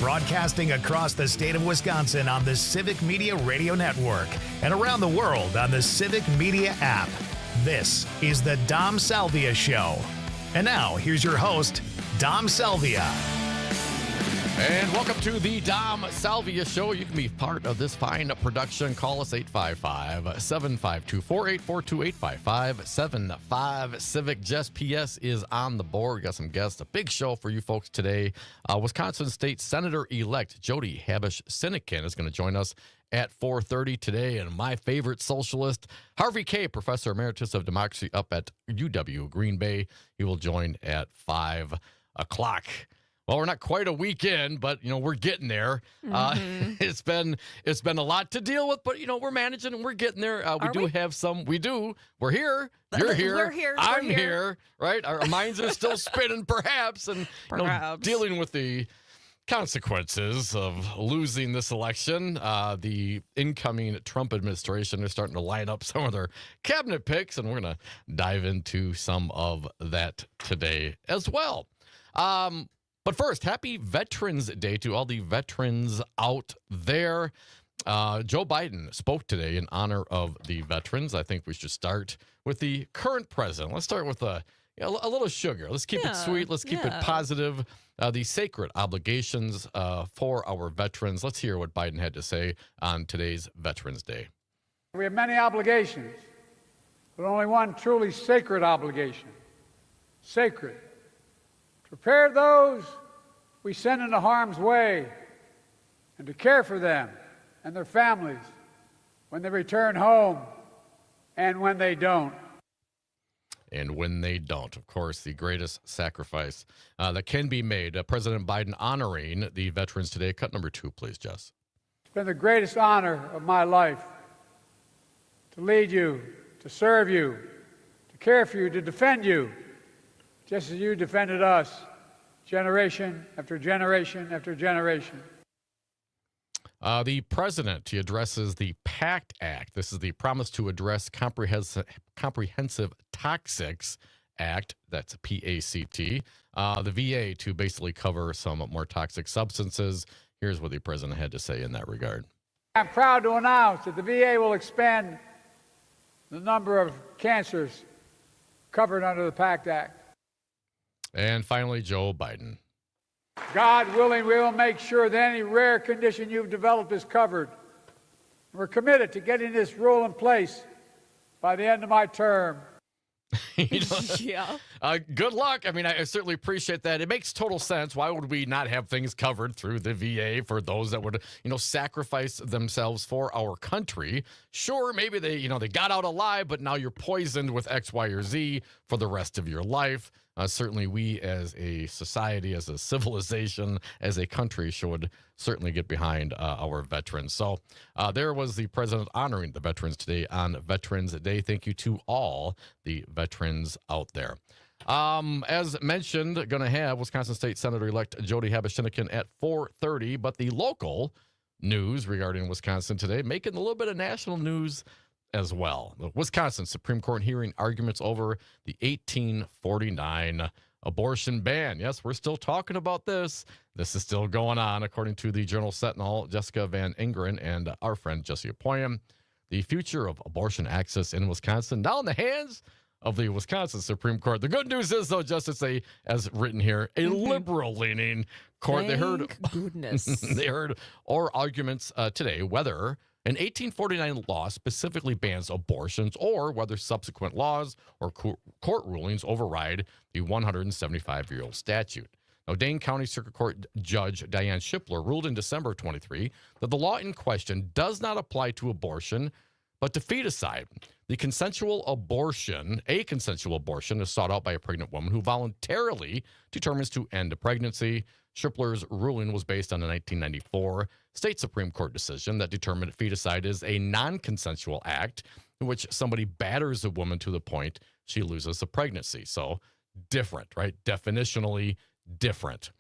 broadcasting across the state of Wisconsin on the Civic Media Radio Network and around the world on the Civic Media app. This is the Dom Salvia Show. And now, here's your host, Dom Salvia. And welcome to the Dom Salvia Show. You can be part of this fine production. Call us 855-752-4842, 855-75 Civic. Jess P.S. is on the board. We got some guests. A big show for you folks today. Wisconsin State Senator-elect Jody Habush-Sinekin is going to join us at 4:30 today. And my favorite socialist, Harvey Kaye, Professor Emeritus of Democracy up at UW Green Bay. He will join at 5 o'clock. Well, we're not quite a week in, but, we're getting there. It's been a lot to deal with, but, we're managing and we're getting there. We have some. We do. We're here. You're here. We're here. I'm here. Right? Our minds are still spinning, perhaps, and dealing with the consequences of losing this election. The incoming Trump administration is starting to line up some of their cabinet picks, and we're going to dive into some of that today as well. But first, happy Veterans Day to all the veterans out there. Joe Biden spoke today in honor of the veterans. I think we should start with the current president. Let's start with a little sugar. Let's keep it sweet. Let's keep it positive. The sacred obligations for our veterans. Let's hear what Biden had to say on today's Veterans Day. We have many obligations, but only one truly sacred obligation. Sacred. Prepare those we send into harm's way and to care for them and their families when they return home and when they don't. And when they don't, of course, the greatest sacrifice that can be made. President Biden honoring the veterans today. Cut number 2, please, Jess. It's been the greatest honor of my life to lead you, to serve you, to care for you, to defend you, just as you defended us, generation after generation after generation. The president, he addresses the PACT Act. This is the Promise to Address Comprehensive Toxics Act. That's PACT. The VA to basically cover some more toxic substances. Here's what the president had to say in that regard. I'm proud to announce that the VA will expand the number of cancers covered under the PACT Act. And finally, Joe Biden. God willing, we will make sure that any rare condition you've developed is covered. We're committed to getting this rule in place by the end of my term. Yeah. Good luck. I mean, I certainly appreciate that. It makes total sense. Why would we not have things covered through the VA for those that would, sacrifice themselves for our country? Sure, maybe they got out alive, but now you're poisoned with X, Y, or Z for the rest of your life. Certainly we as a society, as a civilization, as a country should certainly get behind our veterans. So there was the president honoring the veterans today on Veterans Day. Thank you to all the veterans out there. As mentioned, going to have Wisconsin State Senator-elect Jody Habush-Sinekin at 4:30, but the local news regarding Wisconsin today making a little bit of national news as well. The Wisconsin Supreme Court hearing arguments over the 1849 abortion ban. Yes, we're still talking about this. This is still going on, according to the Journal Sentinel, Jessica Van Ingeren, and our friend Jesse Apoyan. The future of abortion access in Wisconsin now in the hands of the Wisconsin Supreme Court. The good news is, though, Justice, as written here, a liberal-leaning court. Thank goodness. They heard oral arguments today whether an 1849 law specifically bans abortions or whether subsequent laws or court rulings override the 175-year-old statute. Now, Dane County Circuit Court Judge Diane Shipler ruled in December of 23 that the law in question does not apply to abortion, but to feticide. A consensual abortion is sought out by a pregnant woman who voluntarily determines to end a pregnancy. Shipler's ruling was based on a 1994 state Supreme Court decision that determined feticide is a non-consensual act in which somebody batters a woman to the point she loses a pregnancy. So different, right? Definitionally different.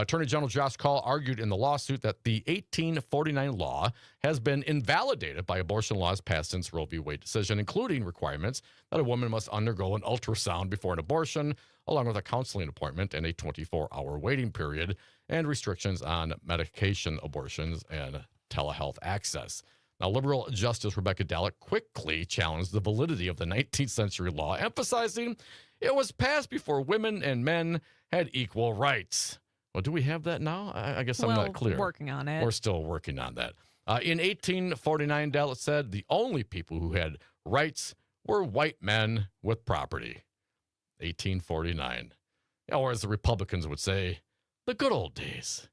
Attorney General Josh Kaul argued in the lawsuit that the 1849 law has been invalidated by abortion laws passed since Roe v. Wade decision, including requirements that a woman must undergo an ultrasound before an abortion, along with a counseling appointment and a 24-hour waiting period, and restrictions on medication abortions and telehealth access. Now, liberal Justice Rebecca Dallek quickly challenged the validity of the 19th century law, emphasizing it was passed before women and men had equal rights. Well, do we have that now? I guess I'm not clear. Working on it. We're still working on that. In 1849, Dallek said the only people who had rights were white men with property. 1849. Or as the Republicans would say, the good old days.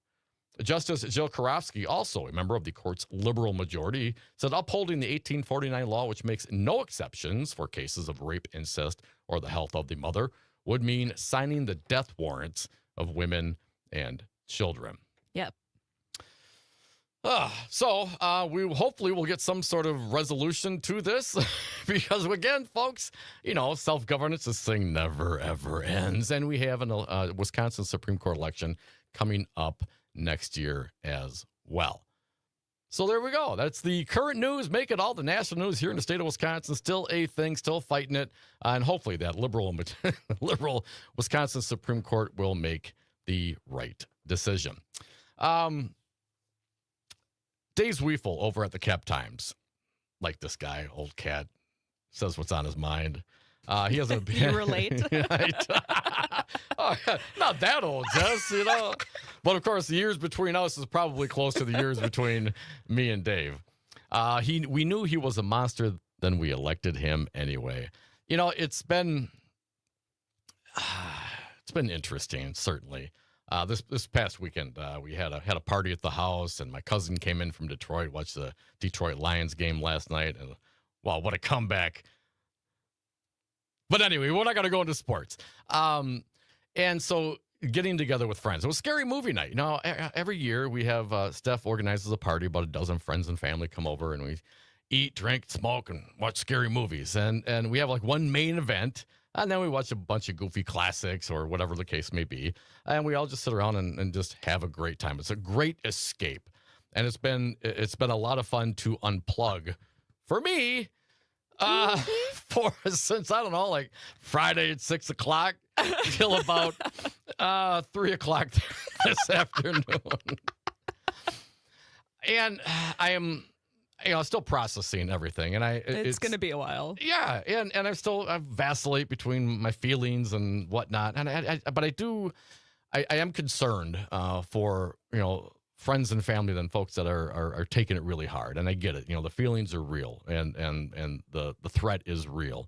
Justice Jill Karofsky, also a member of the court's liberal majority, said upholding the 1849 law, which makes no exceptions for cases of rape, incest, or the health of the mother, would mean signing the death warrants of women and children. Yep. So we hopefully will get some sort of resolution to this because, again, folks, self-governance, this thing never, ever ends. And we have a Wisconsin Supreme Court election coming up next year as well. So there we go. That's the current news. Make it all the national news here in the state of Wisconsin. Still a thing, still fighting it. And hopefully that liberal Wisconsin Supreme Court will make the right decision. Dave Zweifel over at the Cap Times, like this guy, old cat, says what's on his mind. He has a You relate? Oh, not that old, Jess, But of course, the years between us is probably close to the years between me and Dave. We knew he was a monster, then we elected him anyway. It's been interesting, certainly. This past weekend, we had a party at the house, and my cousin came in from Detroit, watched the Detroit Lions game last night, and wow, what a comeback! But anyway, we're not going to go into sports. And so getting together with friends, it was scary movie night. Every year we have Steph organizes a party, about a dozen friends and family come over, and we eat, drink, smoke, and watch scary movies. And we have like one main event. And then we watch a bunch of goofy classics or whatever the case may be. And we all just sit around and just have a great time. It's a great escape. And it's been a lot of fun to unplug for me since, I don't know, like Friday at 6 o'clock till about 3 o'clock this afternoon. And I am... still processing everything, and it's going to be a while. Yeah, and I vacillate between my feelings and whatnot, and but I am concerned for friends and family and folks that are taking it really hard, and I get it. The feelings are real, and the threat is real.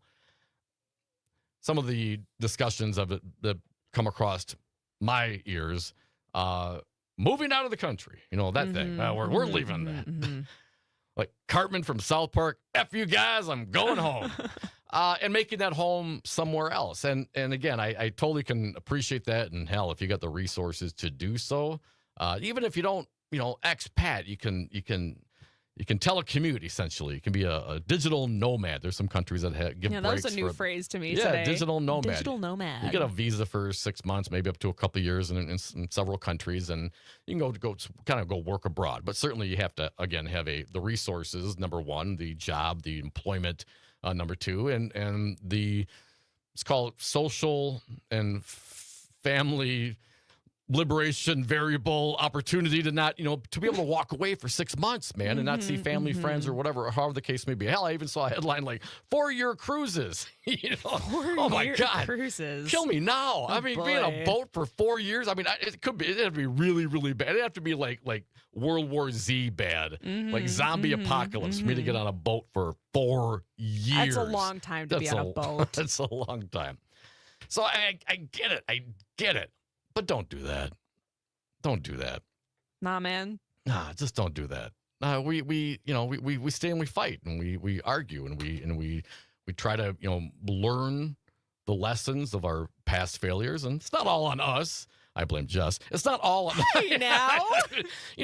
Some of the discussions of it that come across my ears, moving out of the country, that thing. We're leaving that. Mm-hmm. Like Cartman from South Park, F you guys, I'm going home. And making that home somewhere else. And again, I totally can appreciate that. And hell, if you got the resources to do so, even if you don't, expat, you can telecommute, essentially. You can be a digital nomad. There's some countries that give breaks. That was a new phrase to me Yeah, today. digital nomad. Digital nomad. You get a visa for 6 months, maybe up to a couple of years in several countries, and you can go work abroad. But certainly you have to, again, have the resources, number one, the job, the employment, number two, and it's called social and family liberation variable opportunity to not, to be able to walk away for 6 months, man, and not see family, friends, or whatever, however the case may be. Hell, I even saw a headline like 4-year cruises. Oh my God, cruises. Kill me now. Oh, being boy. on a boat for 4 years. It'd be really, really bad. It'd have to be like World War Z bad, like zombie apocalypse for me to get on a boat for 4 years. That's a long time to be on a boat. That's a long time. So I get it. I get it. But don't do that. Don't do that. Nah, man. Nah, just don't do that. We stay and we fight and we argue and we try to learn the lessons of our past failures, and it's not all on us. I blame Jess. It's not all on Hey, now.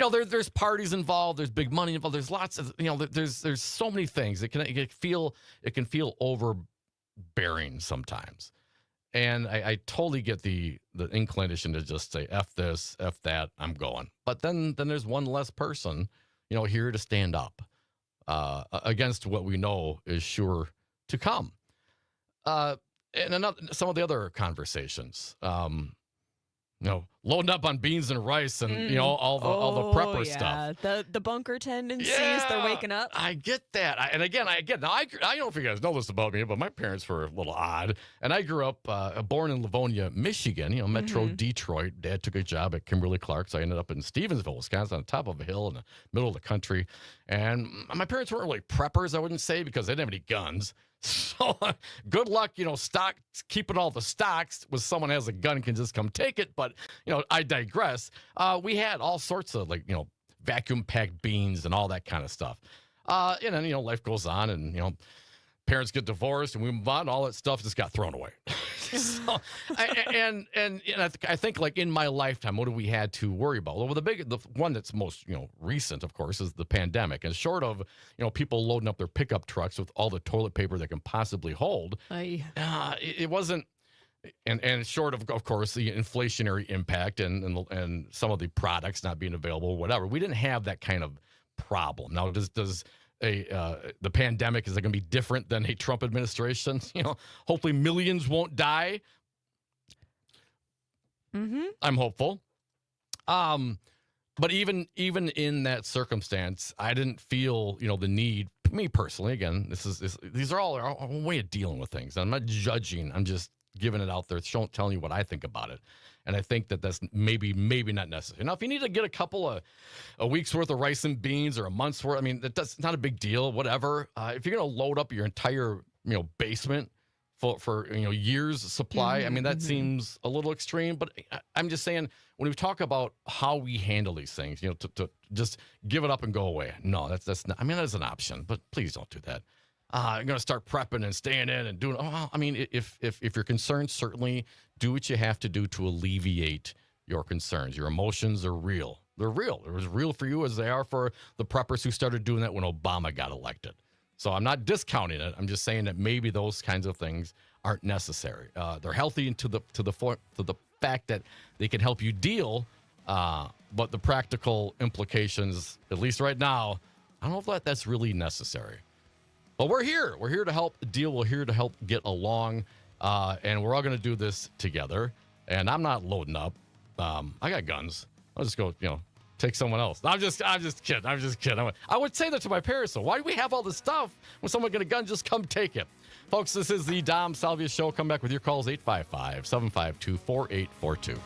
There's parties involved. There's big money involved. There's lots of there's so many things. It can feel overbearing sometimes. And I totally get the inclination to just say, F this, F that, I'm going. But then there's one less person, here to stand up against what we know is sure to come. And some of the other conversations, loading up on beans and rice and, all the prepper stuff. The bunker tendencies, Yeah, they're waking up. I get that. I don't know if you guys know this about me, but my parents were a little odd. And I grew up born in Livonia, Michigan, Metro Detroit. Dad took a job at Kimberly-Clark, so I ended up in Stevensville, Wisconsin, on top of a hill in the middle of the country. And my parents weren't really preppers, I wouldn't say, because they didn't have any guns. So good luck, keeping all the stocks with someone has a gun can just come take it. But, I digress. We had all sorts of vacuum packed beans and all that kind of stuff. And then, life goes on and, parents get divorced and we move on. All that stuff just got thrown away. So, I think like in my lifetime, what have we had to worry about? Well, the one that's most recent, of course, is the pandemic. And short of people loading up their pickup trucks with all the toilet paper they can possibly hold, it wasn't. And short of course, the inflationary impact and some of the products not being available, whatever, we didn't have that kind of problem. Now, does the pandemic, is it going to be different than a Trump administration? Hopefully millions won't die. I'm hopeful. But even in that circumstance, I didn't feel the need. Me personally, again, these are all a way of dealing with things. I'm not judging. I'm just giving it out there, telling you what I think about it. And I think that's maybe not necessary. Now, if you need to get a week's worth of rice and beans or a month's worth, that's not a big deal, whatever. If you're going to load up your entire, basement for years supply, that seems a little extreme. But I'm just saying, when we talk about how we handle these things, to just give it up and go away. No, that's not, that is an option, but please don't do that. You're going to start prepping and staying in and doing. If you're concerned, certainly do what you have to do to alleviate your concerns. Your emotions are real. They're real. They're as real for you as they are for the preppers who started doing that when Obama got elected. So I'm not discounting it. I'm just saying that maybe those kinds of things aren't necessary. They're healthy to the fact that they can help you deal, but the practical implications, at least right now, I don't know if that's really necessary. But we're here. We're here to help deal. We're here to help get along. And we're all going to do this together. And I'm not loading up. I got guns. I'll just go, take someone else. I'm just kidding. I would say that to my parents, though. Why do we have all this stuff? When someone get a gun, just come take it. Folks, this is the Dom Salvia Show. Come back with your calls, 855-752-4842.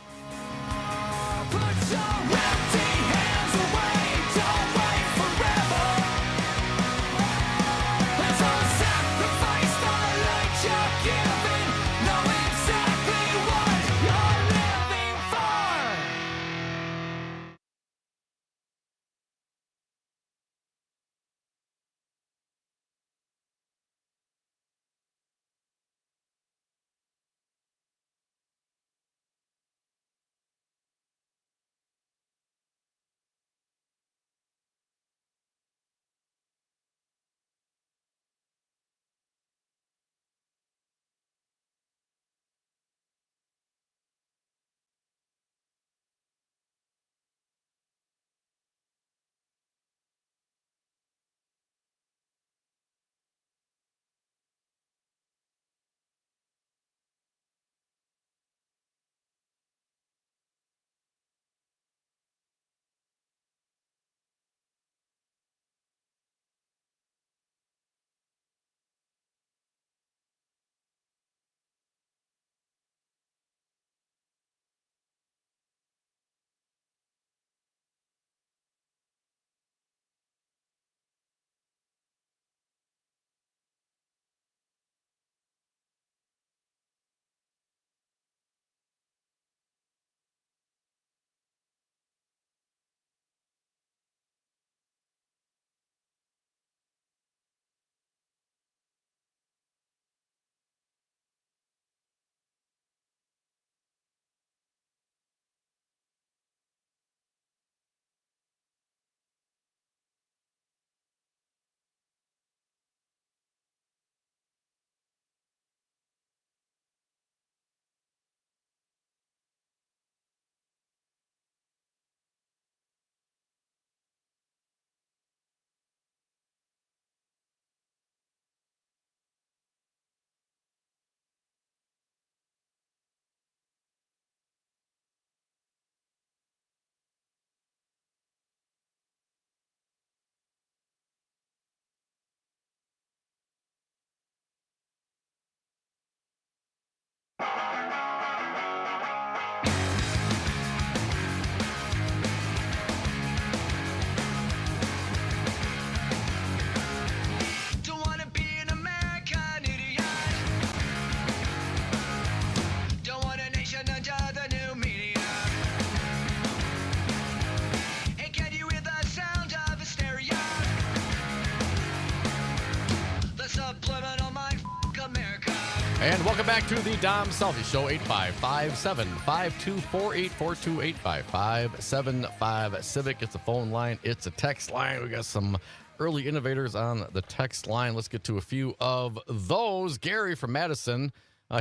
And welcome back to the Dom Salvia Show, 855-752-4842, 855-75 It's a phone line. It's a text line. We got some early innovators on the text line. Let's get to a few of those. Gary from Madison,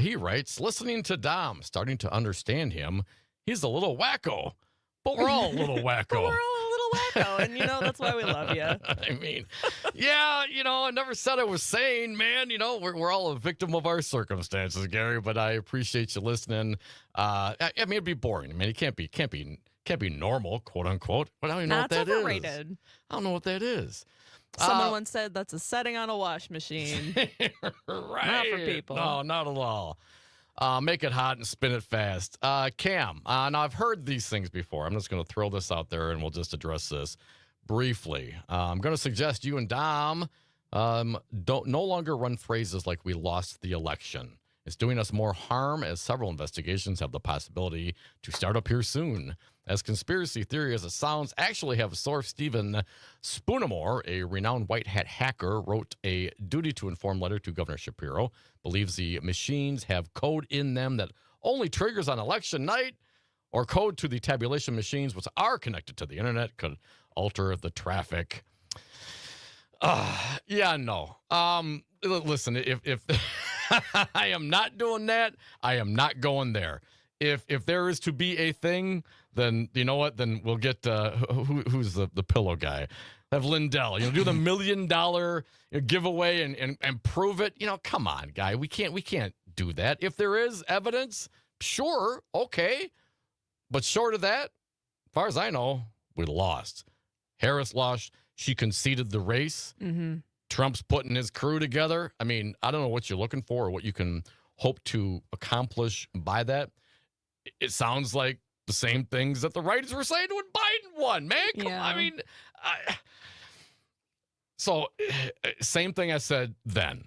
he writes, listening to Dom, starting to understand him. He's a little wacko, but we're all a little wacko. We're all a little wacko, and that's why we love you. I mean, yeah, I never said I was sane, man. We're all a victim of our circumstances, Gary. But I appreciate you listening. I mean, it'd be boring. I mean, it can't be normal, quote unquote. But I don't even know what that is. Overrated. I don't know what that is. Someone once said that's a setting on a wash machine. Right. Not for people. No, not at all. Make it hot and spin it fast. Cam, now I've heard these things before. I'm just going to throw this out there and we'll just address this briefly. I'm going to suggest you and Dom don't no longer run phrases like we lost the election. It's doing us more harm as several investigations have the possibility to start up here soon. As conspiracy theory as it sounds, actually have a source. Stephen Spoonamore, a renowned white hat hacker, wrote a duty to inform letter to Governor Shapiro, believes the machines have code in them that only triggers on election night, or code to the tabulation machines, which are connected to the internet, could alter the traffic. No. Listen, if I am not doing that, I am not going there. If there is to be a thing, then you know what? Then we'll get who's the pillow guy? Have Lindell, do the $1 million giveaway and prove it. Come on, guy. We can't do that. If there is evidence, sure, okay. But short of that, as far as I know, we lost. Harris lost. She conceded the race. Mm-hmm. Trump's putting his crew together. I mean, I don't know what you're looking for or what you can hope to accomplish by that. It sounds like the same things that the writers were saying when Biden won, man. Come on. I mean, so same thing I said then.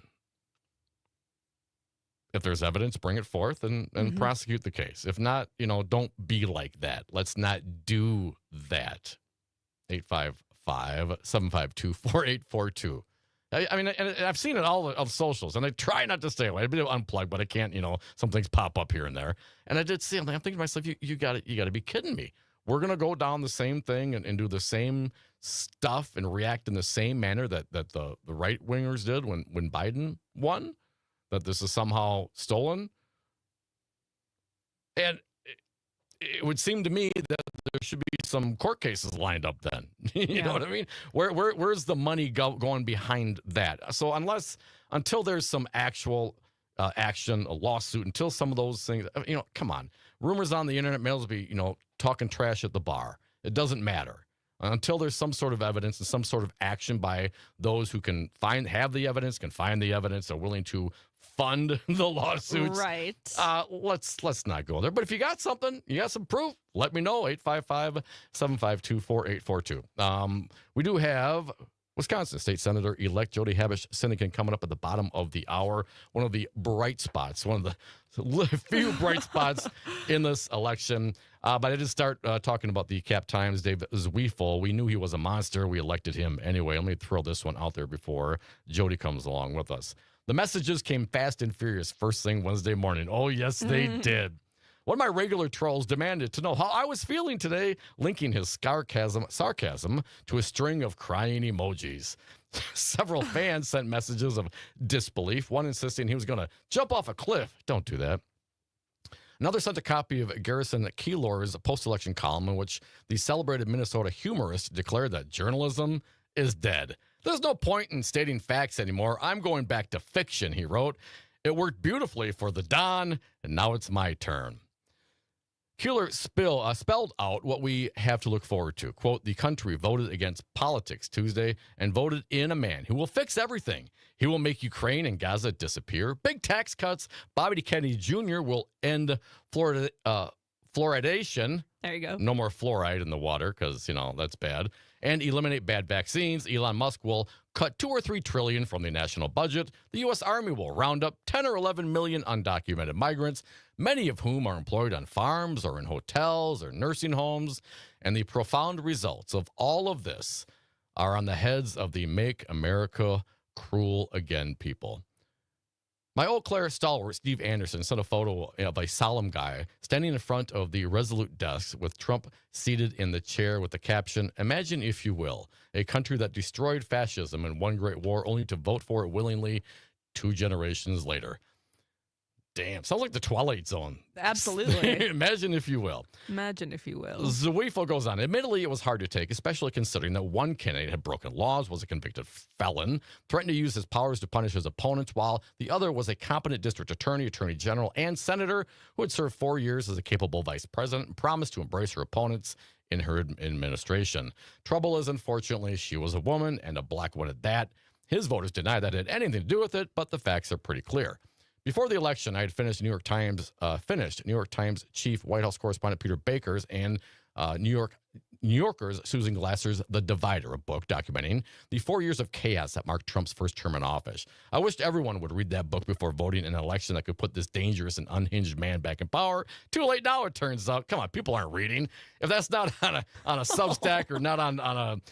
If there's evidence, bring it forth and prosecute the case. If not, don't be like that. Let's not do that. 855-752-4842. I mean, and I've seen it all of socials, and I try not to stay away. I've been unplugged, but I can't, some things pop up here and there. And I did see, I'm thinking to myself, you got to be kidding me. We're going to go down the same thing and do the same stuff and react in the same manner that the right-wingers did when Biden won, that this is somehow stolen. And it would seem to me that there should be some court cases lined up then. You know what I mean? Where's the money going behind that? So until there's some actual action, a lawsuit, until some of those things, come on. Rumors on the internet may as well be, talking trash at the bar. It doesn't matter. Until there's some sort of evidence and some sort of action by those who can have the evidence, can find the evidence, are willing to fund the lawsuits. Right. Let's not go there. But if you got something, you got some proof, let me know. 855-752-4842. We do have Wisconsin State Senator-elect Jody Habush-Sinekin coming up at the bottom of the hour. One of the bright spots, one of the few bright spots in this election. But I did start talking about the Cap Times, Dave Zweifel. We knew he was a monster. We elected him anyway. Let me throw this one out there before Jody comes along with us. The messages came fast and furious first thing Wednesday morning. Oh, yes, they did. One of my regular trolls demanded to know how I was feeling today, linking his sarcasm to a string of crying emojis. Several fans sent messages of disbelief, one insisting he was going to jump off a cliff. Don't do that. Another sent a copy of Garrison Keillor's post-election column in which the celebrated Minnesota humorist declared that journalism is dead. There's no point in stating facts anymore. I'm going back to fiction, he wrote. It worked beautifully for the Don, and now it's my turn. Keillor spelled out what we have to look forward to. Quote, the country voted against politics Tuesday and voted in a man who will fix everything. He will make Ukraine and Gaza disappear. Big tax cuts. Bobby Kennedy Jr. will end fluoridation. There you go. No more fluoride in the water because, that's bad. And eliminate bad vaccines. Elon Musk will cut 2 or 3 trillion from the national budget. The U.S. Army will round up 10 or 11 million undocumented migrants, many of whom are employed on farms or in hotels or nursing homes. And the profound results of all of this are on the heads of the Make America Cruel Again people. My Eau Claire stalwart, Steve Anderson, sent a photo of a solemn guy standing in front of the Resolute desk with Trump seated in the chair with the caption, "Imagine, if you will, a country that destroyed fascism in one great war only to vote for it willingly 2 generations later." Damn, sounds like the Twilight Zone. Absolutely. Imagine, if you will. Imagine, if you will. Zwifel goes on. Admittedly, it was hard to take, especially considering that one candidate had broken laws, was a convicted felon, threatened to use his powers to punish his opponents, while the other was a competent district attorney, attorney general, and senator who had served 4 years as a capable vice president and promised to embrace her opponents in her administration. Trouble is, unfortunately, she was a woman, and a black one at that. His voters deny that it had anything to do with it, but the facts are pretty clear. Before the election, I had finished New York Times chief White House correspondent Peter Baker's and New Yorker's Susan Glasser's The Divider, a book documenting the 4 years of chaos that marked Trump's first term in office. I wished everyone would read that book before voting in an election that could put this dangerous and unhinged man back in power. Too late now, it turns out. Come on, people aren't reading. If that's not on a Substack or not on a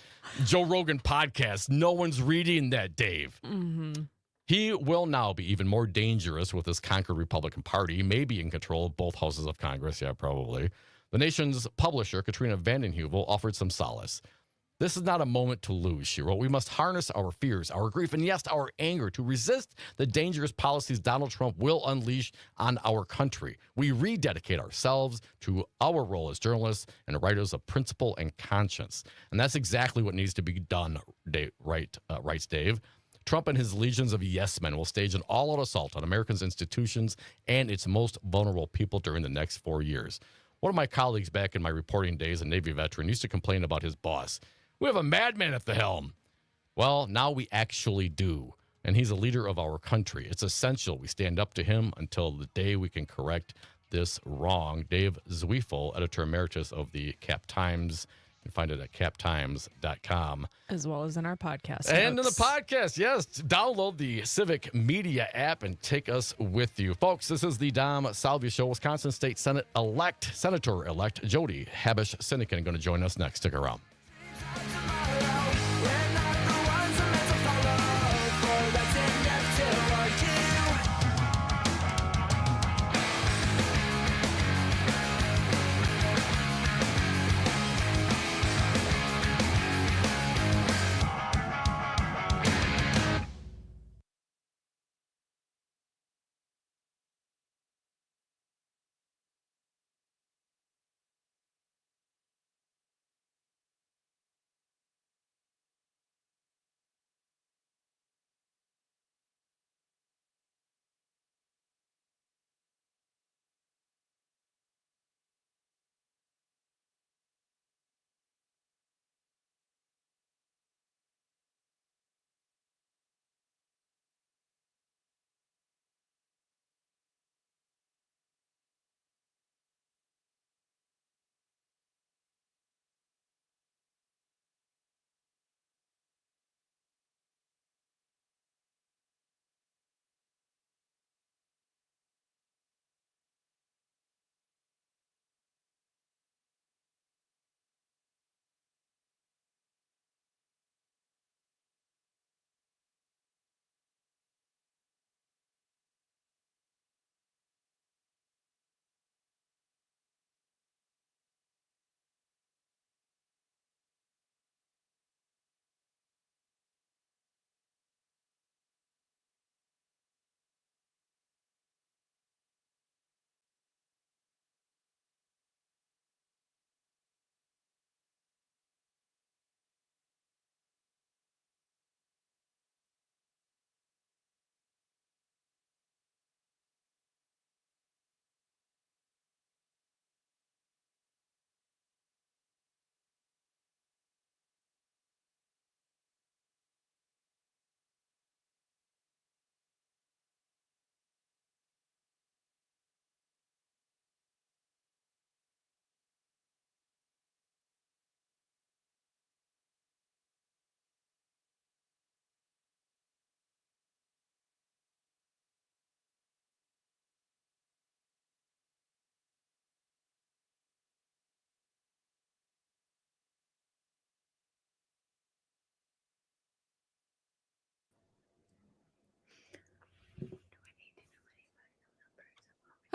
Joe Rogan podcast, no one's reading that, Dave. Mm-hmm. He will now be even more dangerous with his conquered Republican Party, maybe in control of both houses of Congress. Yeah, probably. The Nation's publisher, Katrina vanden Heuvel, offered some solace. "This is not a moment to lose," she wrote. "We must harness our fears, our grief, and yes, our anger to resist the dangerous policies Donald Trump will unleash on our country. We rededicate ourselves to our role as journalists and writers of principle and conscience." And that's exactly what needs to be done, writes Dave. Trump and his legions of yes-men will stage an all-out assault on Americans' institutions and its most vulnerable people during the next 4 years. One of my colleagues back in my reporting days, a Navy veteran, used to complain about his boss. "We have a madman at the helm." Well, now we actually do, and he's a leader of our country. It's essential we stand up to him until the day we can correct this wrong. Dave Zwifel, editor emeritus of the Cap Times. You can find it at captimes.com. As well as in our podcast. And in the notes. podcast, yes. Download the Civic Media app and take us with you. Folks, this is the Dom Salvia Show. Wisconsin State Senator-elect Jody Habush-Sinykin going to join us next. Stick around.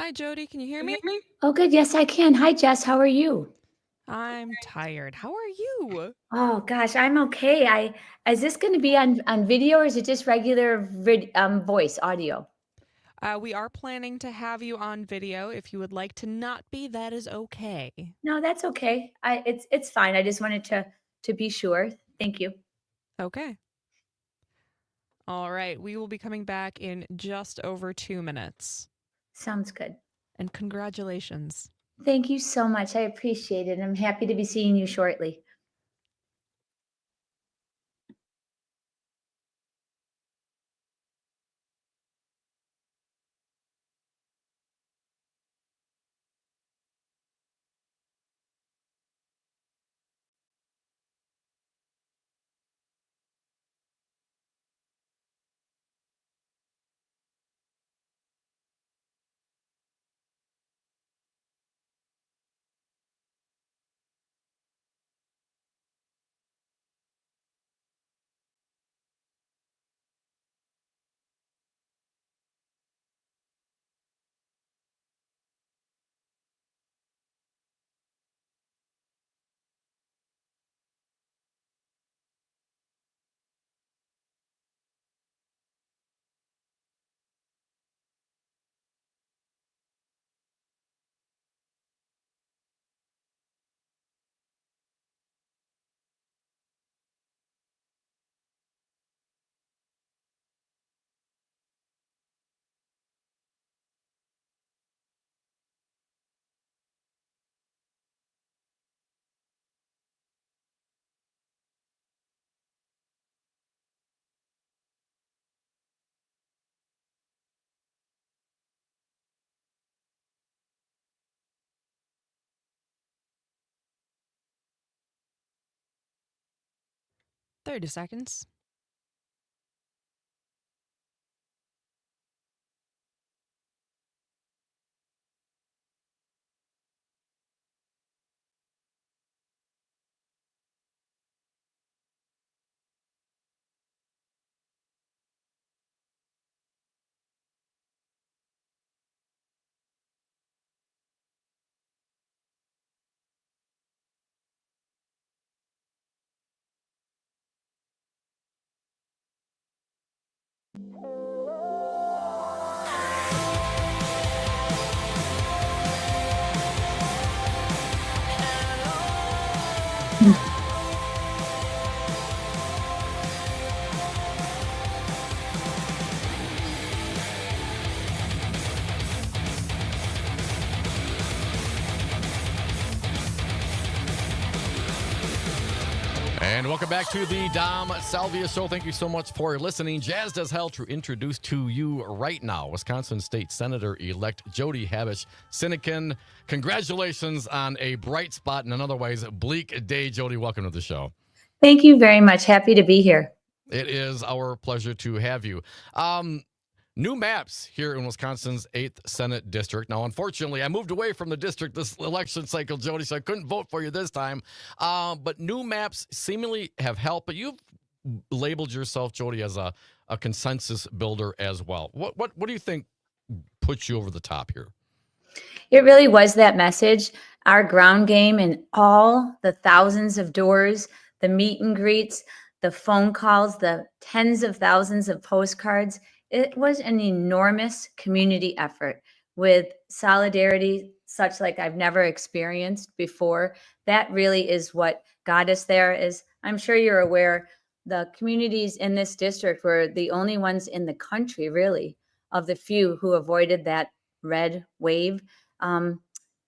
Hi, Jody. Can you hear me? Oh, good. Yes, I can. Hi, Jess. How are you? I'm tired. How are you? Oh gosh, I'm okay. Is this going to be on video or is it just regular voice audio? We are planning to have you on video. If you would like to not be, that is okay. No, that's okay. It's fine. I just wanted to be sure. Thank you. Okay. All right. We will be coming back in just over 2 minutes. Sounds good. And congratulations. Thank you so much. I appreciate it. I'm happy to be seeing you shortly. "30 seconds. And welcome back to the Dom Salvia Show. Thank you so much for listening. Jazz does hell to introduce to you right now Wisconsin State Senator-elect Jody Habush-Sinekin. Congratulations on a bright spot in an otherwise bleak day. Jody, welcome to the show. Thank you very much. Happy to be here. It is our pleasure to have you. New maps here in Wisconsin's 8th Senate District. Now, unfortunately, I moved away from the district this election cycle, Jody, so I couldn't vote for you this time. But new maps seemingly have helped. But you've labeled yourself, Jody, as a consensus builder as well. What do you think puts you over the top here? It really was that message, our ground game, and all the thousands of doors, the meet and greets, the phone calls, the tens of thousands of postcards. It was an enormous community effort with solidarity such like I've never experienced before. That really is what got us there. Is I'm sure you're aware, the communities in this district were the only ones in the country, really, of the few who avoided that red wave.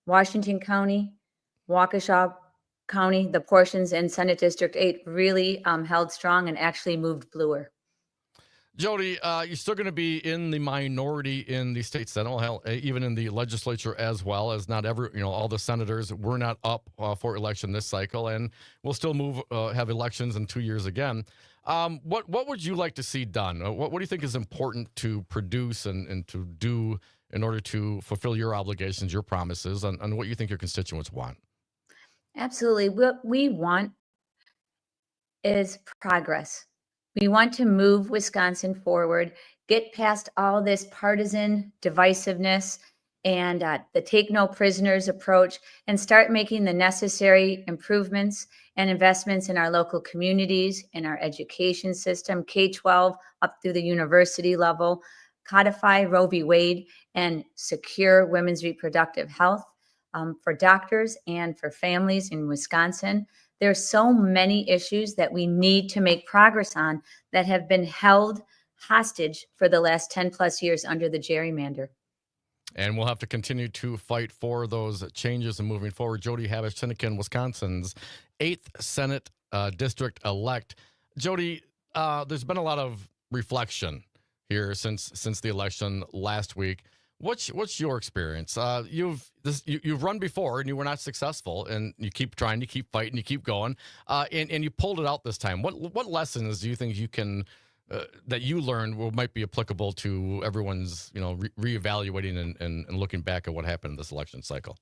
Washington County, Waukesha County, the portions in Senate District 8 really held strong and actually moved bluer. Jody, you're still going to be in the minority in the state senate, hell, even in the legislature as well, as not all the senators were not up for election this cycle, and we'll still have elections in 2 years again. What would you like to see done? What do you think is important to produce and to do in order to fulfill your obligations, your promises, and what you think your constituents want? Absolutely. What we want is progress. We want to move Wisconsin forward, get past all this partisan divisiveness, and the take no prisoners approach, and start making the necessary improvements and investments in our local communities, in our education system, K-12 up through the university level, codify Roe v. Wade, and secure women's reproductive health for doctors and for families in Wisconsin. There's so many issues that we need to make progress on that have been held hostage for the last 10 plus years under the gerrymander. And we'll have to continue to fight for those changes and moving forward. Jody Habish, Sinekin, Wisconsin's 8th Senate District elect. Jody, there's been a lot of reflection here since the election last week. What's your experience? You've run before and you were not successful, and you keep trying, you keep fighting, you keep going, and you pulled it out this time. What lessons do you think you can that you learned might be applicable to everyone's reevaluating and looking back at what happened in this election cycle?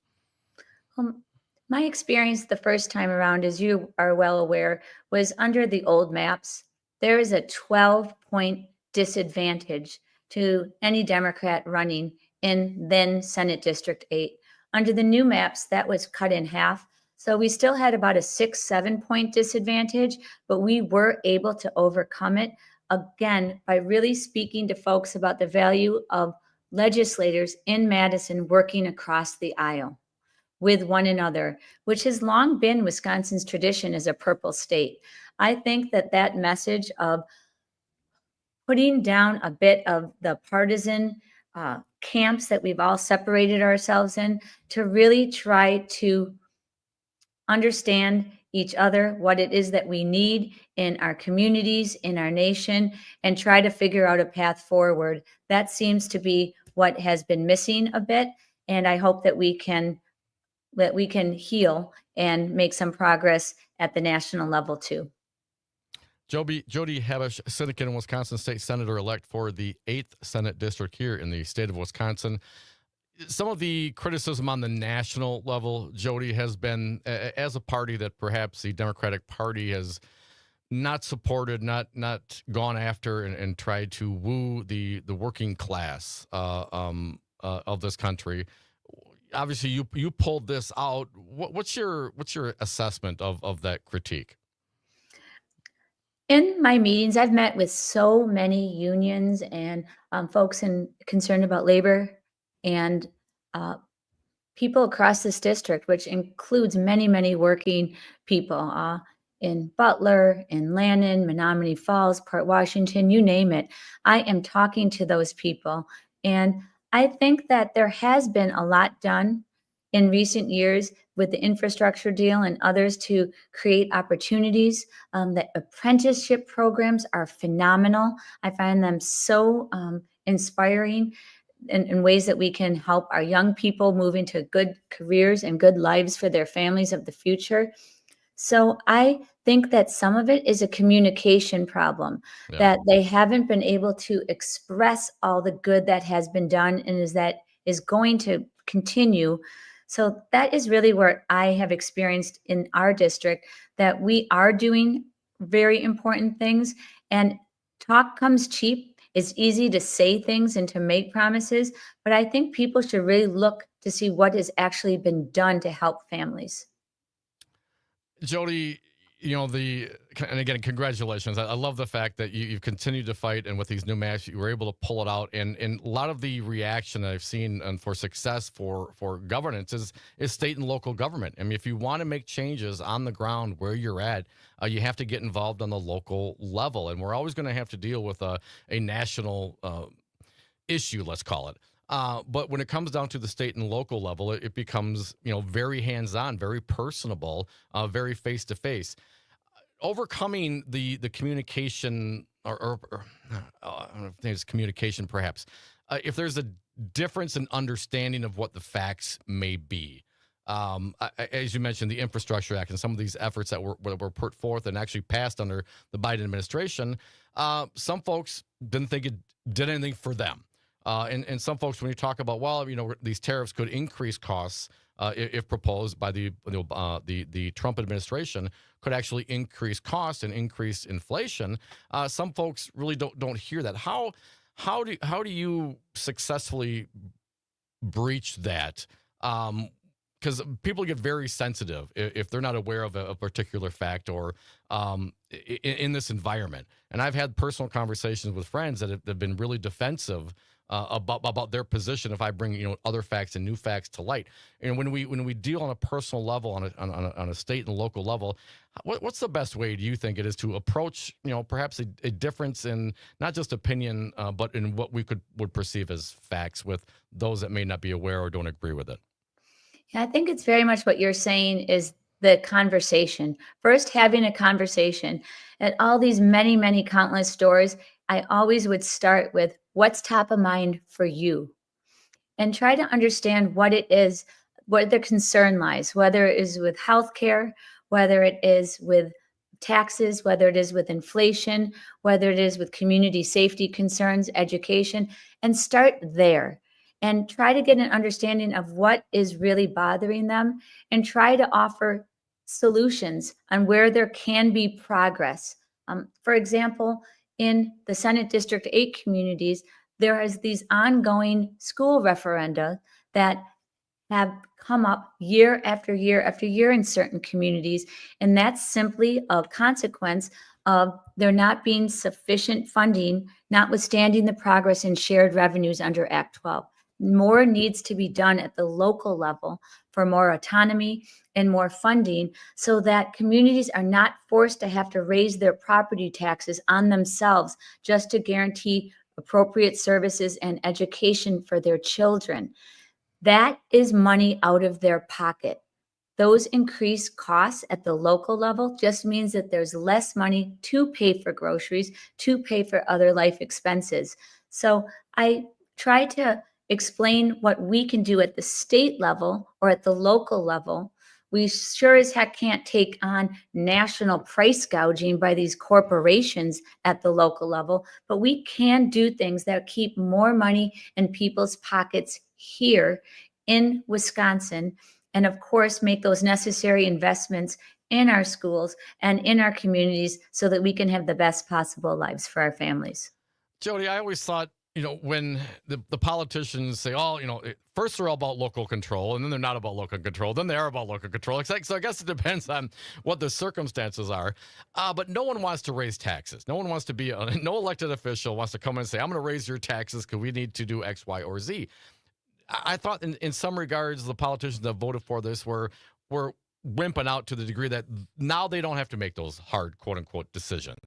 My experience the first time around, as you are well aware, was under the old maps. There is a 12-point disadvantage to any Democrat running in then Senate District 8. Under the new maps, that was cut in half. So we still had about a 6-7 point disadvantage, but we were able to overcome it, again, by really speaking to folks about the value of legislators in Madison working across the aisle with one another, which has long been Wisconsin's tradition as a purple state. I think that message of putting down a bit of the partisan camps that we've all separated ourselves in, to really try to understand each other, what it is that we need in our communities, in our nation, and try to figure out a path forward. That seems to be what has been missing a bit, and I hope that we can heal and make some progress at the national level too. Jody Habish, Sinekin, Wisconsin State Senator-elect for the 8th Senate District here in the state of Wisconsin. Some of the criticism on the national level, Jody, has been as a party that perhaps the Democratic Party has not supported, not gone after and tried to woo the working class of this country. Obviously, you pulled this out. What's your assessment of that critique? In my meetings, I've met with so many unions and folks concerned about labor and people across this district, which includes many, many working people in Butler, in Lannon, Menominee Falls, Port Washington, you name it. I am talking to those people. And I think that there has been a lot done in recent years with the infrastructure deal and others to create opportunities. The apprenticeship programs are phenomenal. I find them so inspiring in ways that we can help our young people move into good careers and good lives for their families of the future. So I think that some of it is a communication problem, that they haven't been able to express all the good that has been done and is going to continue. So that is really where I have experienced in our district that we are doing very important things, and talk comes cheap. It's easy to say things and to make promises, but I think people should really look to see what has actually been done to help families. Jody, and again, congratulations. I love the fact that you've continued to fight, and with these new maps, you were able to pull it out. And a lot of the reaction that I've seen for success for governance is state and local government. I mean, if you want to make changes on the ground where you're at, you have to get involved on the local level. And we're always going to have to deal with a national issue, let's call it. But when it comes down to the state and local level, it becomes, very hands-on, very personable, very face-to-face. Overcoming the communication, or I don't know if it's communication, perhaps. If there's a difference in understanding of what the facts may be, as you mentioned, the Infrastructure Act and some of these efforts that were put forth and actually passed under the Biden administration, some folks didn't think it did anything for them. And some folks, when you talk about, these tariffs could increase costs if proposed by the Trump administration, could actually increase costs and increase inflation. Some folks really don't hear that. How do you successfully breach that. Because people get very sensitive if they're not aware of a particular fact or in this environment. And I've had personal conversations with friends that have been really defensive about their position if I bring other facts and new facts to light. And when we deal on a personal level, on a state and local level, what's the best way do you think it is to approach perhaps a difference in not just opinion but in what we would perceive as facts with those that may not be aware or don't agree with it? Yeah, I think it's very much what you're saying is the conversation. First, having a conversation. At all these many, many countless stores, I always would start with what's top of mind for you and try to understand what it is, what the concern lies, whether it is with healthcare, whether it is with taxes, whether it is with inflation, whether it is with community safety concerns, education, and start there and try to get an understanding of what is really bothering them and try to offer solutions on where there can be progress. For example, in the Senate District 8 communities, there is these ongoing school referenda that have come up year after year after year in certain communities. And that's simply a consequence of there not being sufficient funding, notwithstanding the progress in shared revenues under Act 12. More needs to be done at the local level for more autonomy and more funding so that communities are not forced to have to raise their property taxes on themselves just to guarantee appropriate services and education for their children. That is money out of their pocket. Those increased costs at the local level just means that there's less money to pay for groceries, to pay for other life expenses. So I try to explain what we can do at the state level or at the local level. We sure as heck can't take on national price gouging by these corporations at the local level, but we can do things that keep more money in people's pockets here in Wisconsin, and of course, make those necessary investments in our schools and in our communities so that we can have the best possible lives for our families. Jody, I always thought, when the politicians say, first they're all about local control, and then they're not about local control, then they are about local control. So I guess it depends on what the circumstances are. But no one wants to raise taxes. No one wants to be, no elected official wants to come in and say, I'm going to raise your taxes because we need to do X, Y, or Z. I thought in some regards, the politicians that voted for this were wimping out to the degree that now they don't have to make those hard, quote unquote, decisions.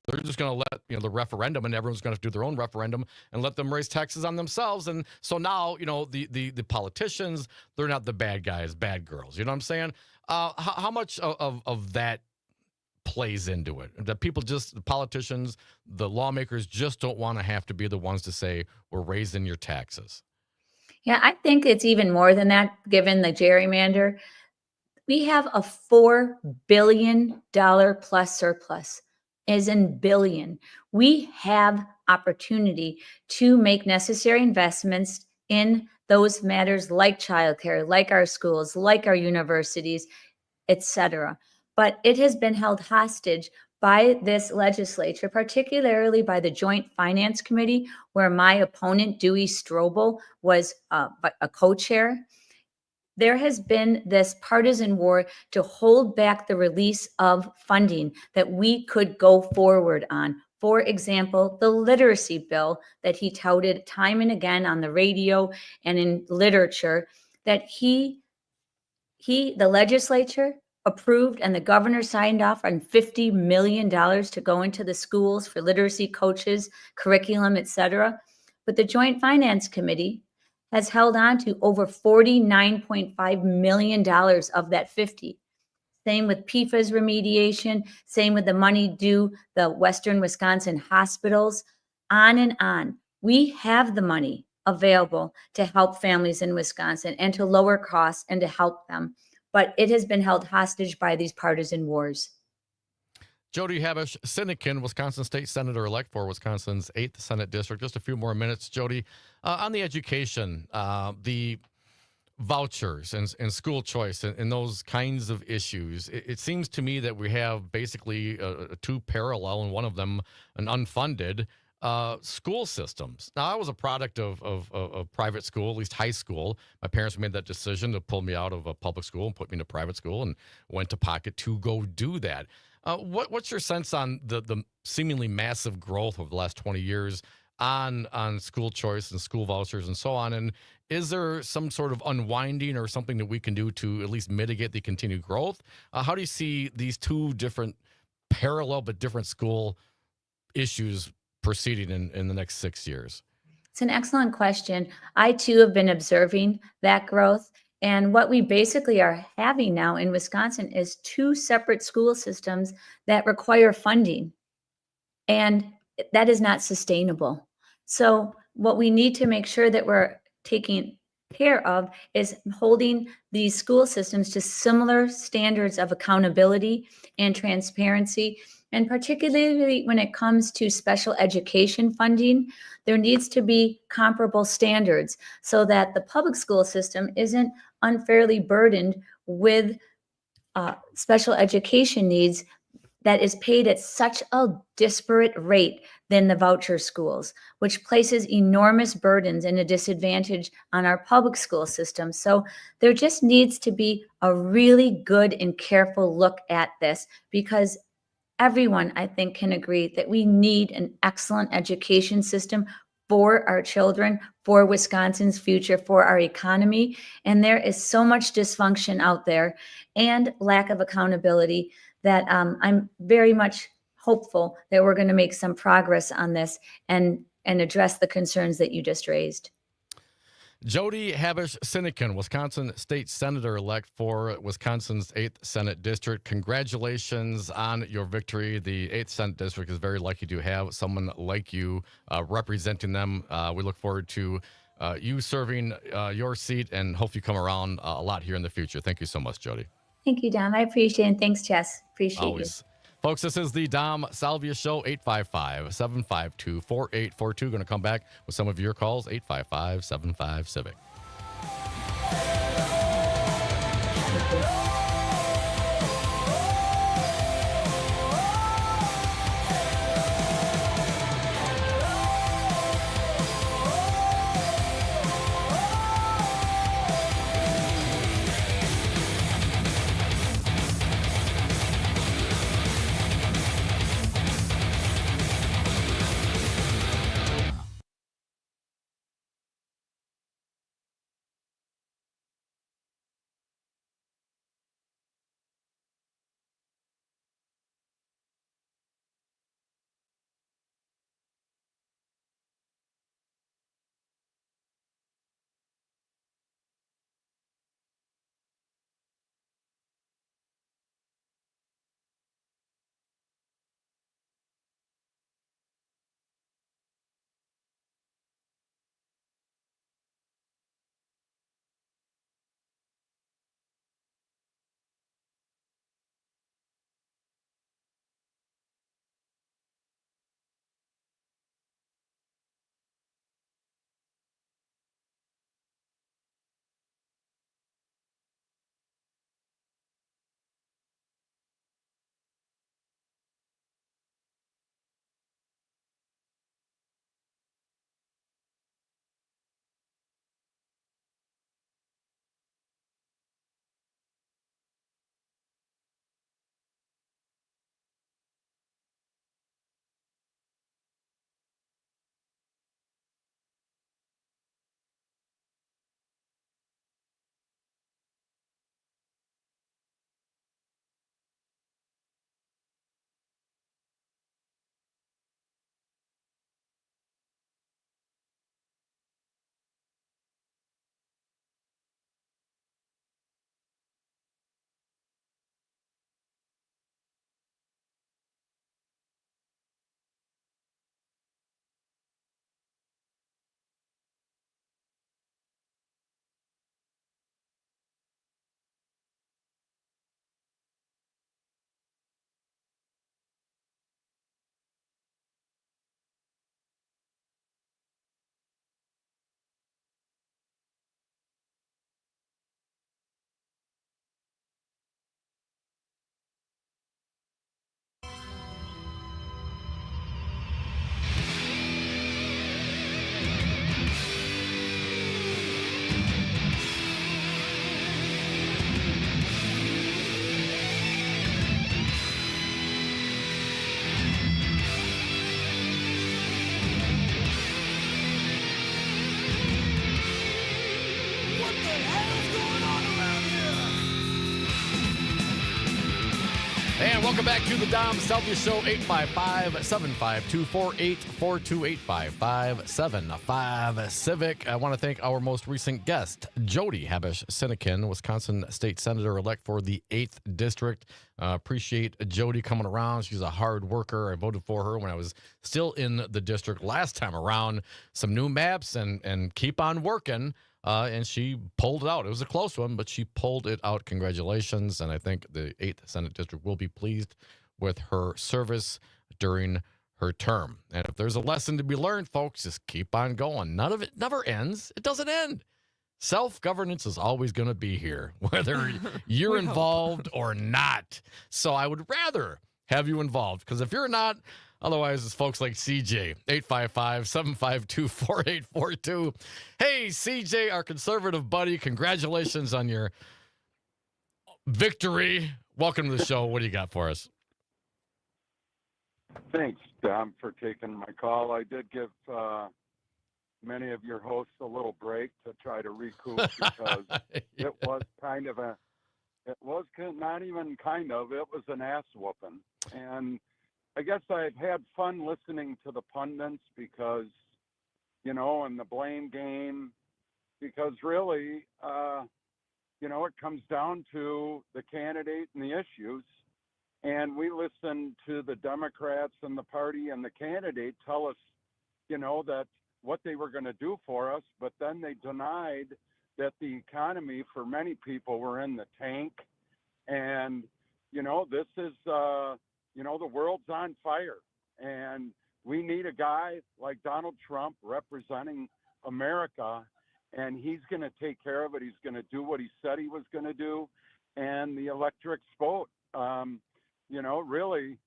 They're just going to let the referendum, and everyone's going to do their own referendum and let them raise taxes on themselves. And so now the politicians, they're not the bad guys, bad girls. You know what I'm saying? How much of that plays into it? That the politicians, the lawmakers just don't want to have to be the ones to say we're raising your taxes. Yeah, I think it's even more than that, given the gerrymander. We have a $4 billion plus surplus, as in billion. We have opportunity to make necessary investments in those matters like childcare, like our schools, like our universities, etc. But it has been held hostage by this legislature, particularly by the Joint Finance Committee, where my opponent, Dewey Strobel, was a co-chair. There has been this partisan war to hold back the release of funding that we could go forward on. For example, the literacy bill that he touted time and again on the radio and in literature, that the legislature approved and the governor signed off on $50 million to go into the schools for literacy coaches, curriculum, etc. But the Joint Finance Committee has held on to over $49.5 million of that 50. Same with PFAS remediation, same with the money due the Western Wisconsin hospitals, on and on. We have the money available to help families in Wisconsin and to lower costs and to help them. But it has been held hostage by these partisan wars. Jody Habush, Sinekin, Wisconsin State Senator-elect for Wisconsin's 8th Senate District. Just a few more minutes, Jody. On the education, the vouchers and school choice and those kinds of issues, it seems to me that we have basically two parallel, and one of them an unfunded. school systems. Now, I was a product of private school, at least high school. My parents made that decision to pull me out of a public school and put me into private school, and went to pocket to go do that. What's your sense on the seemingly massive growth over the last 20 years on school choice and school vouchers and so on? And is there some sort of unwinding or something that we can do to at least mitigate the continued growth? How do you see these two different parallel but different school issues proceeding in the next 6 years? It's an excellent question. I too have been observing that growth. And what we basically are having now in Wisconsin is two separate school systems that require funding. And that is not sustainable. So, what we need to make sure that we're taking care of is holding these school systems to similar standards of accountability and transparency. And particularly when it comes to special education funding, there needs to be comparable standards so that the public school system isn't unfairly burdened with special education needs that is paid at such a disparate rate than the voucher schools, which places enormous burdens and a disadvantage on our public school system. So there just needs to be a really good and careful look at this, because everyone, I think, can agree that we need an excellent education system for our children, for Wisconsin's future, for our economy. And there is so much dysfunction out there and lack of accountability that I'm very much hopeful that we're going to make some progress on this and address the concerns that you just raised. Jody Habush-Sinekin, Wisconsin State Senator-elect for Wisconsin's 8th Senate District. Congratulations on your victory. The 8th Senate District is very lucky to have someone like you representing them. We look forward to you serving your seat, and hope you come around a lot here in the future. Thank you so much, Jody. Thank you, Dom. I appreciate it. And thanks, Jess. Appreciate Always. Folks, this is the Dom Salvia Show, 855-752-4842. Going to come back with some of your calls, 855-75-CIVIC. you. And welcome back to the Dom Salvia Show, 855-752-4842, 855-75-CIVIC. I want to thank our most recent guest, Jody Habush-Sinekin, Wisconsin State Senator-elect for the 8th District. Appreciate Jody coming around. She's a hard worker. I voted for her when I was still in the district last time around. Some new maps and keep on working. And she pulled it out. It was a close one, but she pulled it out. Congratulations. And I think the 8th Senate District will be pleased with her service during her term. And if there's a lesson to be learned, folks, just keep on going. None of it never ends. It doesn't end. Self-governance is always going to be here, whether you're involved or not. So I would rather have you involved, because if you're not, otherwise, it's folks like CJ, 855-752-4842. Hey, CJ, our conservative buddy, congratulations on your victory. Welcome to the show. What do you got for us? Thanks, Dom, for taking my call. I did give many of your hosts a little break to try to recoup because it was not even kind of, it was an ass whooping. And I guess I've had fun listening to the pundits because, and the blame game, because really, it comes down to the candidate and the issues. And we listen to the Democrats and the party and the candidate tell us, that what they were going to do for us, but then they denied that the economy for many people were in the tank. And, this is, the world's on fire, and we need a guy like Donald Trump representing America, and he's going to take care of it. He's going to do what he said he was going to do, and the electric vote, really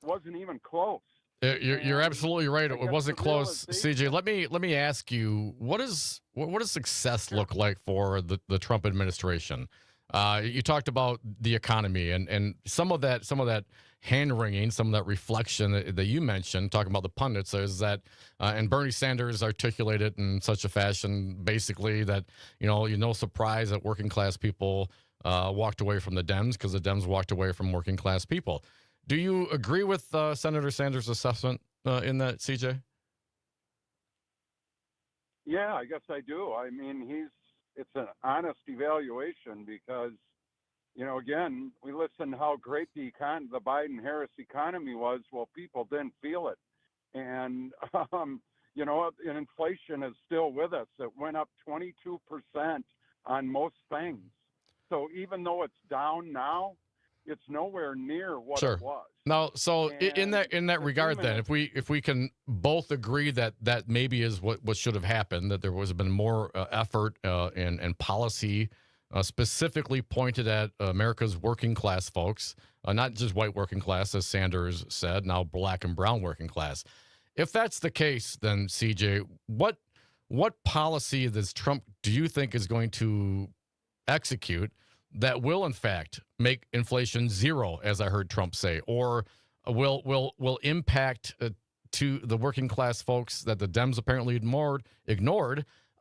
wasn't even close. You're absolutely right. It wasn't close, CJ. Let me ask you, what does success look like for the Trump administration? You talked about the economy and some of that hand-wringing, some of that reflection that you mentioned, talking about the pundits, is that, and Bernie Sanders articulated in such a fashion, basically, that, no surprise that working-class people walked away from the Dems because the Dems walked away from working-class people. Do you agree with Senator Sanders' assessment in that, CJ? Yeah, I guess I do. I mean, it's an honest evaluation because, again, we listened to how great the Biden-Harris economy was. Well, people didn't feel it. And, and inflation is still with us. It went up 22% on most things. So even though it's down now, it's nowhere near what it was. Now, so in that regard, then, if we can both agree that maybe is what should have happened, that there was been more effort and policy specifically pointed at America's working class folks, not just white working class, as Sanders said, now black and brown working class. If that's the case, then CJ, what policy does Trump do you think is going to execute that will in fact make inflation zero, as I heard Trump say, or will impact to the working class folks that the Dems apparently ignored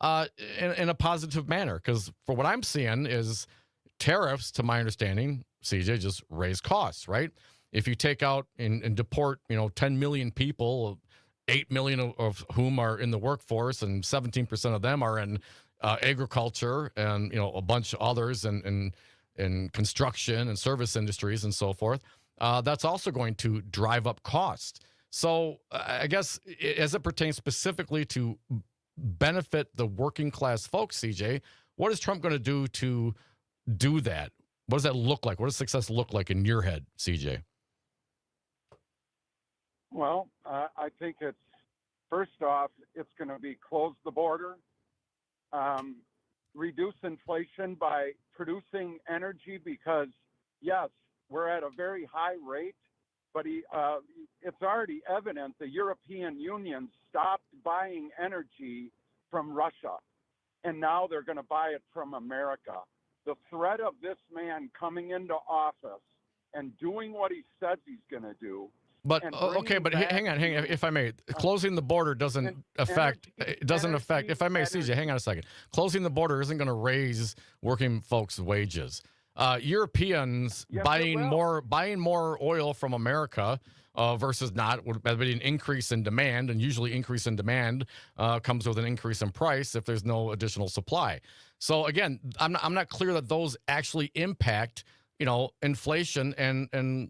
in a positive manner? Because for what I'm seeing is tariffs, to my understanding, CJ, just raise costs, right? If you take out and deport 10 million people, 8 million of whom are in the workforce and 17% of them are in agriculture, and a bunch of others in construction and service industries and so forth, that's also going to drive up cost. So I guess as it pertains specifically to benefit the working class folks, CJ, what is Trump going to do to do that? What does that look like? What does success look like in your head, CJ? Well, I think it's, first off, it's going to be close the border, reduce inflation by producing energy, because, yes, we're at a very high rate, but it's already evident the European Union stopped buying energy from Russia, and now they're going to buy it from America. The threat of this man coming into office and doing what he says he's going to do. But okay, but hang on, if I may. Closing the border doesn't affect. If I may, CJ, hang on a second. Closing the border isn't going to raise working folks' wages. Europeans Yes, it buying will. more oil from America versus not would be an increase in demand, and usually increase in demand comes with an increase in price if there's no additional supply. So again, I'm not clear that those actually impact inflation and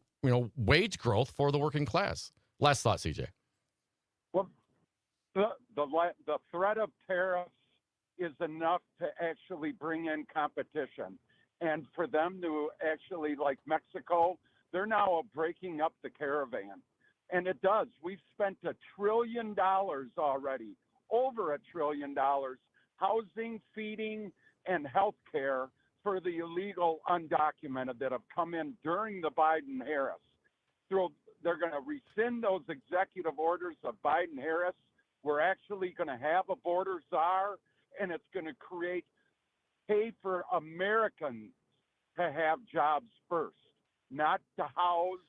wage growth for the working class. Last thought, CJ. Well, the threat of tariffs is enough to actually bring in competition. And for them to actually, like Mexico, they're now breaking up the caravan. And it does. We've spent $1 trillion already, over $1 trillion, housing, feeding, and health care for the illegal undocumented that have come in during the Biden Harris. They're going to rescind those executive orders of Biden Harris. We're actually going to have a border czar, and it's going to pay for Americans to have jobs first, not to house,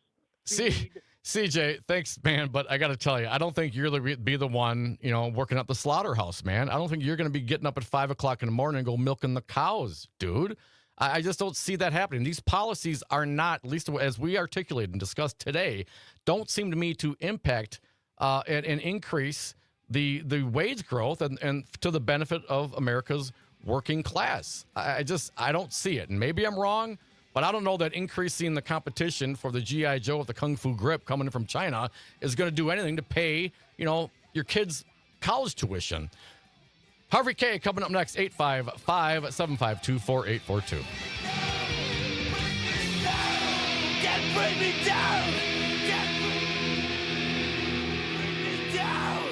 feed. CJ, thanks, man, but I got to tell you, I don't think you're be the one, working at the slaughterhouse, man. I don't think you're going to be getting up at 5 o'clock in the morning and go milking the cows, dude. I just don't see that happening. These policies are not, at least as we articulated and discussed today, don't seem to me to impact and increase the wage growth and to the benefit of America's working class. I don't see it. And maybe I'm wrong, but I don't know that increasing the competition for the G.I. Joe with the Kung Fu grip coming in from China is going to do anything to pay, your kids' college tuition. Harvey K coming up next, 855-752-4842. Bring me down! Bring me down!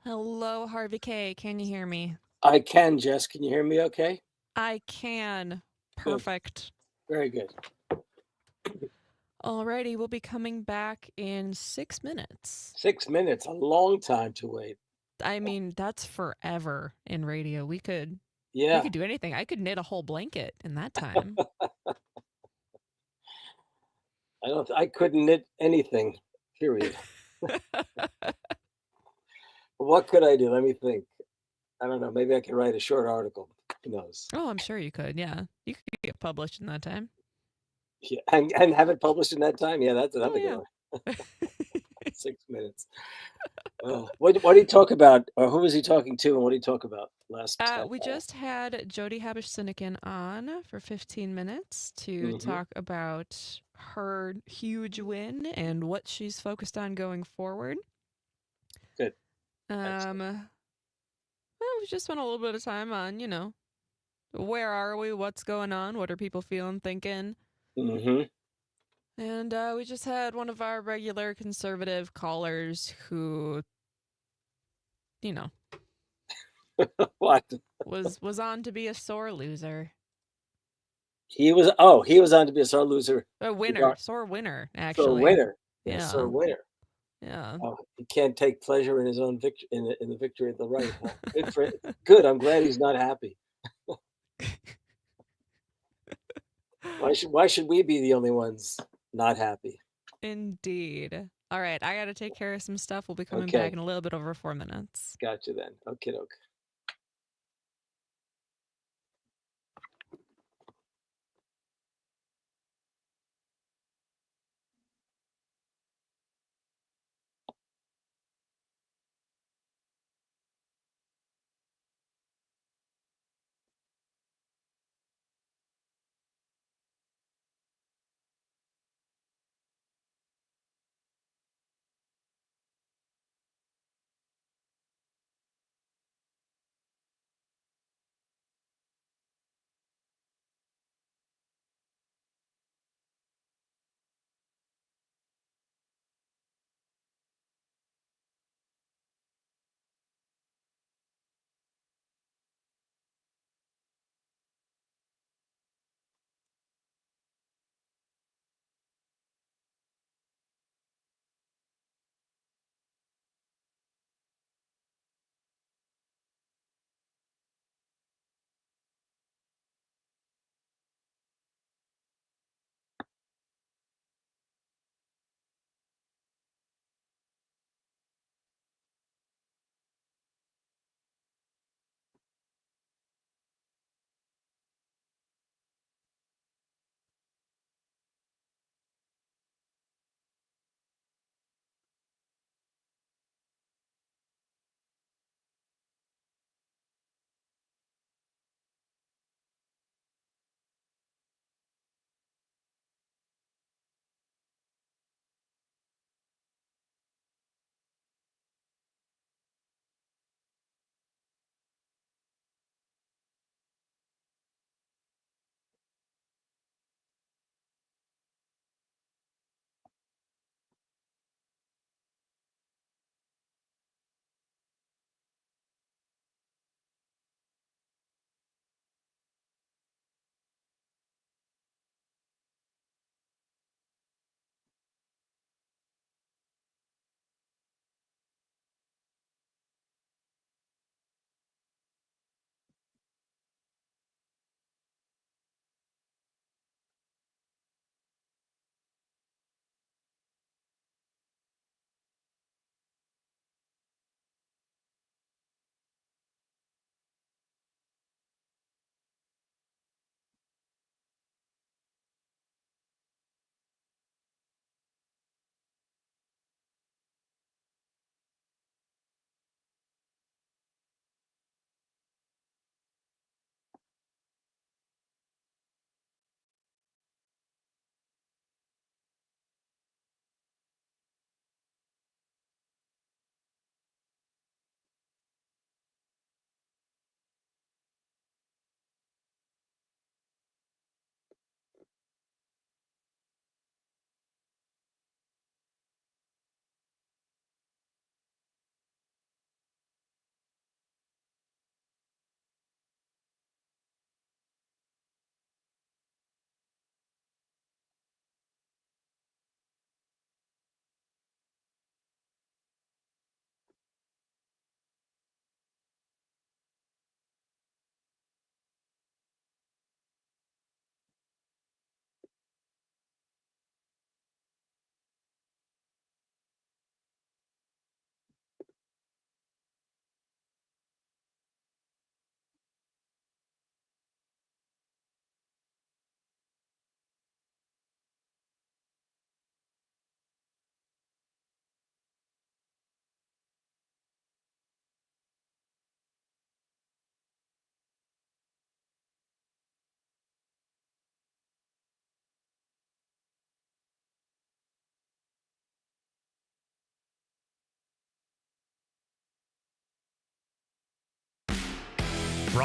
Hello, Harvey K. Can you hear me? I can, Jess. Can you hear me okay? I can. Good. Perfect. Very good. Alrighty, we'll be coming back in 6 minutes. 6 minutes, a long time to wait. I mean, that's forever in radio. We could Yeah. do anything. I could knit a whole blanket in that time. I couldn't knit anything, period. What could I do? Let me think. I don't know. Maybe I could write a short article. Who knows? Oh, I'm sure you could. Yeah. You could get published in that time. Yeah. And have it published in that time? Yeah, that's another yeah. good one. 6 minutes. What did he talk about? Or who was he talking to, and what did he talk about last time? We just had Jody Habish-Sinekin on for 15 minutes to talk about her huge win and what she's focused on going forward. Good. Well, we just spent a little bit of time on, where are we? What's going on? What are people feeling, thinking? Mm-hmm. And we just had one of our regular conservative callers who, What? was on to be a sore loser. He was on to be a sore loser. A winner. Sore winner, actually. Sore winner. Yeah. Sore winner. Yeah. Oh, he can't take pleasure in his own victory in the victory of the right. Good. I'm glad he's not happy. Why should we be the only ones not happy? Indeed. All right, I got to take care of some stuff. We'll be coming Okay. back in a little bit over 4 minutes. Gotcha then. Okay, doke.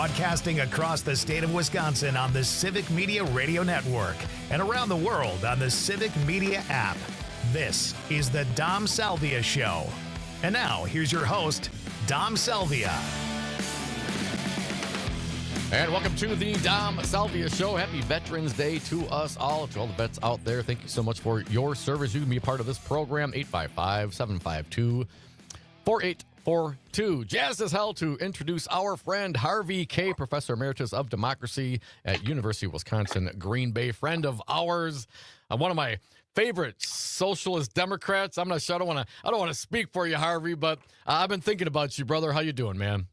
broadcasting across the state of Wisconsin on the Civic Media Radio Network and around the world on the Civic Media app. This is the Dom Salvia Show. And now, here's your host, Dom Salvia. And welcome to the Dom Salvia Show. Happy Veterans Day to us all. To all the vets out there, thank you so much for your service. You can be a part of this program, 855-752-4842. Jazz as hell to introduce our friend Harvey K., Professor Emeritus of Democracy at University of Wisconsin, Green Bay, friend of ours. One of my favorite socialist Democrats. I'm not sure. I don't want to speak for you, Harvey, but I've been thinking about you, brother. How you doing, man?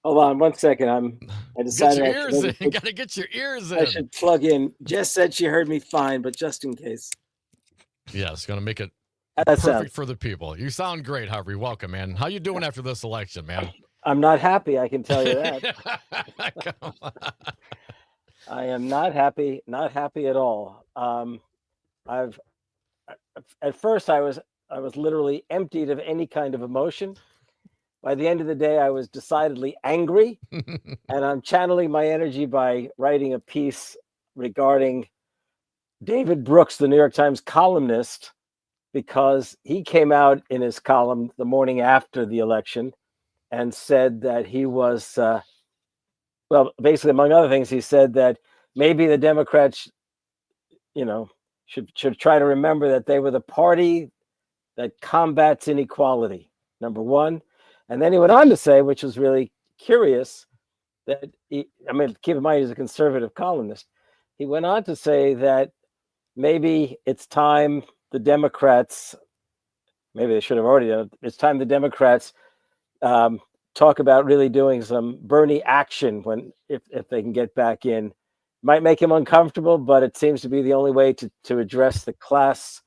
Hold on 1 second. I decided get your ears in. You gotta get your ears in. I should plug in. Jess said she heard me fine, but just in case. Yes, gonna make it That's perfect for the people. You sound great, Harvey. Welcome, man. How you doing after this election, man? I'm not happy, I can tell you that. Come on. I am not happy at all. At first I was literally emptied of any kind of emotion. By the end of the day, I was decidedly angry, and I'm channeling my energy by writing a piece regarding David Brooks, the New York Times columnist, because he came out in his column the morning after the election and said that he was, basically, among other things, he said that maybe the Democrats, should try to remember that they were the party that combats inequality, number one. And then he went on to say, which was really curious, that keep in mind he's a conservative columnist. He went on to say that maybe it's time the Democrats, maybe they should have already done it, it's time the Democrats talk about really doing some Bernie action if they can get back in. Might make him uncomfortable, but it seems to be the only way to address the class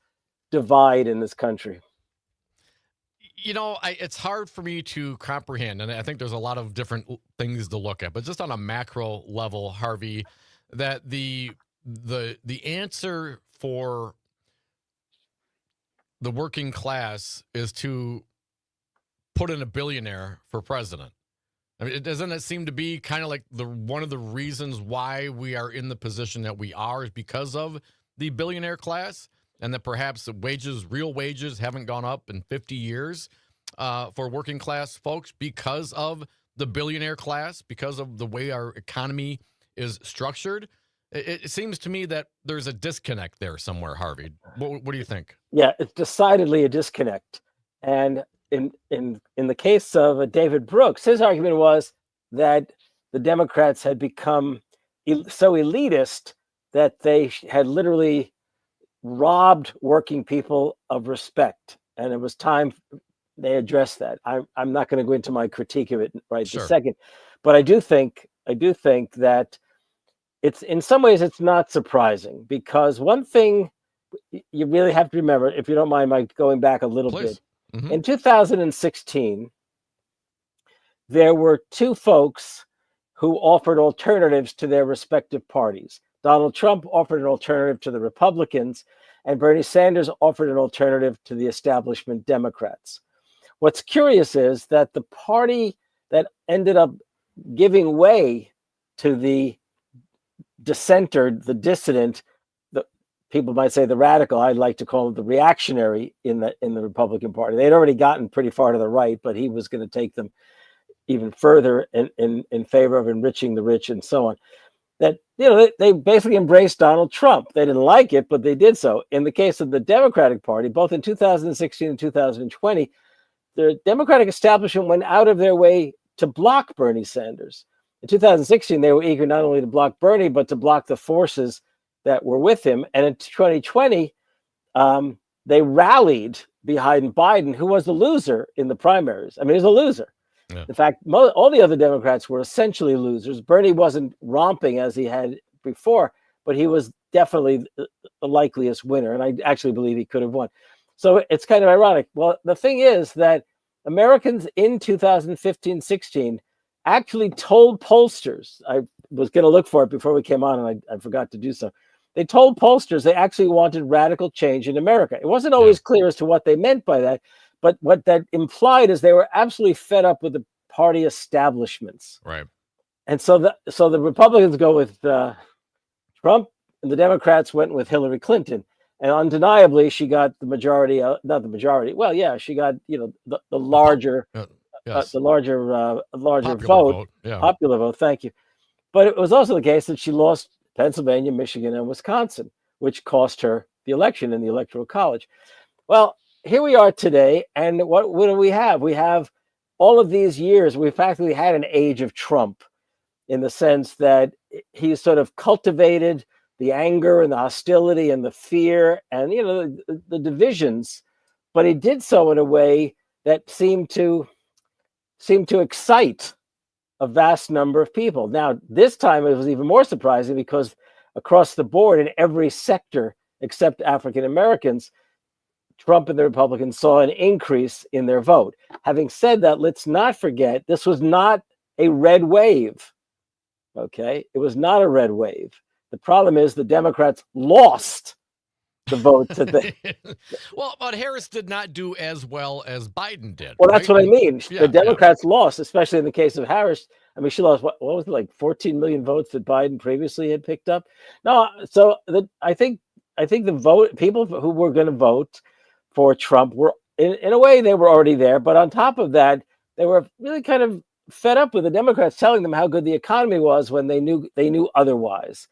divide in this country. It's hard for me to comprehend, and I think there's a lot of different things to look at, but just on a macro level, Harvey, that the answer for the working class is to put in a billionaire for president. I mean, doesn't it seem to be kind of like one of the reasons why we are in the position that we are is because of the billionaire class? And that perhaps real wages haven't gone up in 50 years for working class folks because of the billionaire class, because of the way our economy is structured. It seems to me that there's a disconnect there somewhere, Harvey. What do you think? Yeah, it's decidedly a disconnect. And in the case of David Brooks, his argument was that the Democrats had become so elitist that they had literally robbed working people of respect, and it was time they addressed that. I'm not going to go into my critique of it this second, but I do think that it's in some ways it's not surprising, because one thing you really have to remember, if you don't mind my going back a little bit, in 2016 there were two folks who offered alternatives to their respective parties. Donald Trump offered an alternative to the Republicans, and Bernie Sanders offered an alternative to the establishment Democrats. What's curious is that the party that ended up giving way to the dissenter, the dissident, people might say the radical, I'd like to call it the reactionary in the Republican Party. They'd already gotten pretty far to the right, but he was going to take them even further in favor of enriching the rich and so on. That they basically embraced Donald Trump. They didn't like it, but they did so. In the case of the Democratic Party, both in 2016 and 2020, the Democratic establishment went out of their way to block Bernie Sanders. In 2016, they were eager not only to block Bernie, but to block the forces that were with him. And in 2020, they rallied behind Biden, who was the loser in the primaries. I mean, he's a loser. Yeah. In fact, all the other Democrats were essentially losers. Bernie wasn't romping as he had before, but he was definitely the likeliest winner. And I actually believe he could have won. So it's kind of ironic. Well, the thing is that Americans in 2015-16 actually told pollsters, I was going to look for it before we came on, and I forgot to do so. They told pollsters they actually wanted radical change in America. It wasn't always clear as to what they meant by that, but what that implied is they were absolutely fed up with the party establishments. Right. And so the Republicans go with Trump, and the Democrats went with Hillary Clinton. And undeniably, she got the majority. Not the majority. Well, yeah, she got the larger, yes, the larger popular vote, Yeah. popular vote. Thank you. But it was also the case that she lost Pennsylvania, Michigan, and Wisconsin, which cost her the election in the Electoral College. Well, here we are today, and what do we have? We have all of these years. We've practically had an age of Trump, in the sense that he sort of cultivated the anger and the hostility and the fear and the divisions, but he did so in a way that seemed to excite a vast number of people. Now, this time it was even more surprising because across the board in every sector except African Americans, Trump and the Republicans saw an increase in their vote. Having said that, let's not forget this was not a red wave. Okay, it was not a red wave. The problem is the Democrats lost the votes. Well, but Harris did not do as well as Biden did. Well, that's right? what I mean. Yeah, the Democrats lost, especially in the case of Harris. I mean, she lost what was it, like 14 million votes that Biden previously had picked up. No, so I think the people who were going to vote for Trump were in a way they were already there, but on top of that, they were really kind of fed up with the Democrats telling them how good the economy was when they knew otherwise.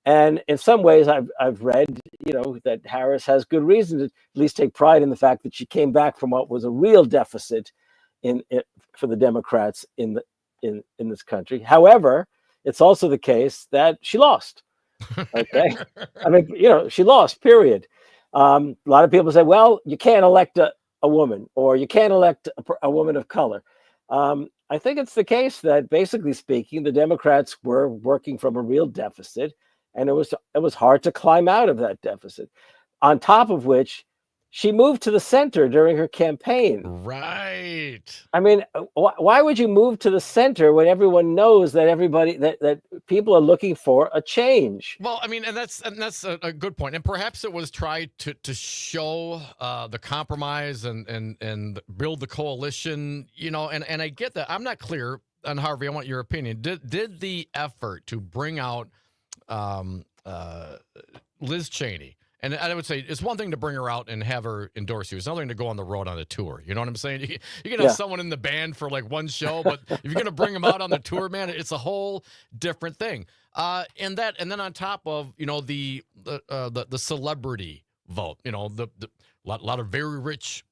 And in some ways, I've read, that Harris has good reason to at least take pride in the fact that she came back from what was a real deficit for the Democrats in this country. However, it's also the case that she lost. Okay, I mean, she lost. Period. A lot of people say, well, you can't elect a woman, or you can't elect a woman of color. I think it's the case that, basically speaking, the Democrats were working from a real deficit, and it was hard to climb out of that deficit. On top of which, she moved to the center during her campaign. Right. I mean, why would you move to the center when everyone knows that that people are looking for a change? Well, I mean, and that's a good point. And perhaps it was tried to show the compromise and build the coalition, and I get that. I'm not clear on Harvey. I want your opinion. Did the effort to bring out Liz Cheney, and I would say it's one thing to bring her out and have her endorse you. It's another thing to go on the road on a tour. You know what I'm saying? You can have someone in the band for like one show, but if you're going to bring them out on the tour, man, it's a whole different thing. And then on top of the celebrity vote, the lot of very rich,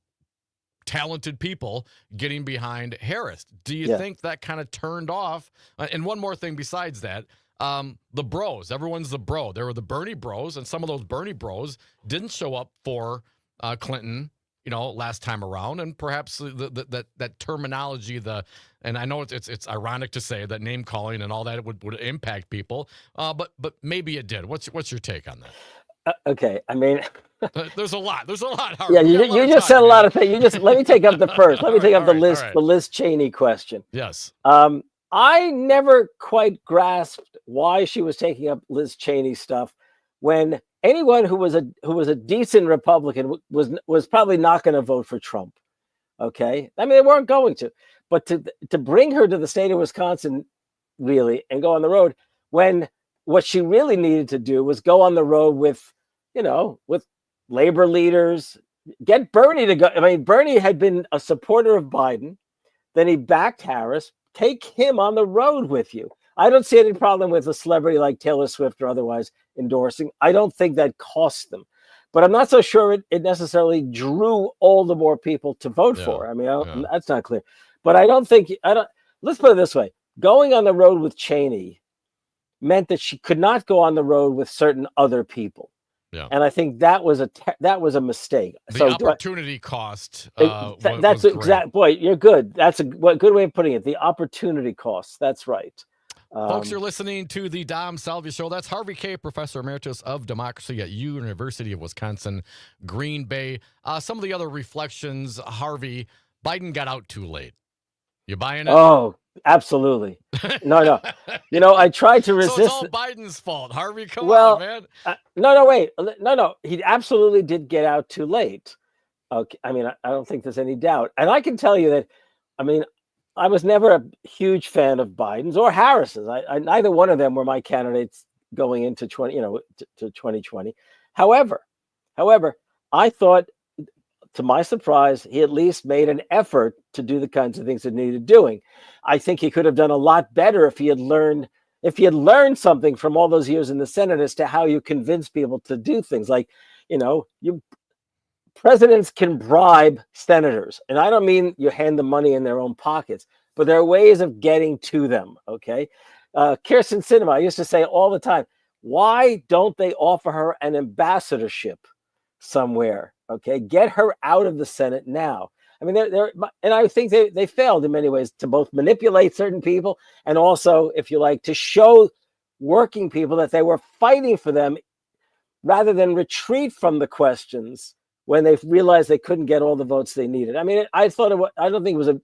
talented people getting behind Harris. Do you think that kind of turned off? And one more thing besides that. The bros, everyone's the bro. There were the Bernie bros, and some of those Bernie bros didn't show up for Clinton, last time around, and perhaps that terminology, and I know it's ironic to say that name calling and all that would impact people, but maybe it did. What's your take on that? Okay, I mean, there's a lot. Yeah, you just said a lot of things. Let me take up the first. Let me take up the Liz Cheney question. Yes. I never quite grasped why she was taking up Liz Cheney stuff when anyone who was a decent Republican was probably not going to vote for Trump. Okay, I mean, they weren't going to, but to bring her to the state of Wisconsin, really, and go on the road when what she really needed to do was go on the road with labor leaders, get Bernie to go. I mean, Bernie had been a supporter of Biden, then he backed Harris. Take him on the road with you. I don't see any problem with a celebrity like Taylor Swift or otherwise endorsing. I don't think that cost them. But I'm not so sure it necessarily drew all the more people to vote for. I mean, that's not clear. But let's put it this way. Going on the road with Cheney meant that she could not go on the road with certain other people. Yeah. And I think that was a mistake. The opportunity cost. That's exact. Boy, you're good. That's a good way of putting it. The opportunity cost. That's right. Folks, you're listening to the Dom Salvia Show. That's Harvey K., Professor Emeritus of Democracy at University of Wisconsin, Green Bay. Some of the other reflections, Harvey, Biden got out too late. You buying it? Oh, absolutely. No. I tried to resist. So it's all Biden's fault. Harvey, come on, man. Wait. No. He absolutely did get out too late. Okay. I mean, I don't think there's any doubt. And I can tell you that, I mean, I was never a huge fan of Biden's or Harris's. Neither one of them were my candidates going into 2020. However, I thought, to my surprise, he at least made an effort to do the kinds of things that needed doing. I think he could have done a lot better if he had learned something from all those years in the Senate as to how you convince people to do things. Like, presidents can bribe senators, and I don't mean you hand them money in their own pockets, but there are ways of getting to them. Okay, Kirsten Sinema, I used to say all the time, why don't they offer her an ambassadorship somewhere? Okay, get her out of the Senate now. I mean, and I think they failed in many ways to both manipulate certain people and also, if you like, to show working people that they were fighting for them rather than retreat from the questions when they realized they couldn't get all the votes they needed. I mean, I don't think it was a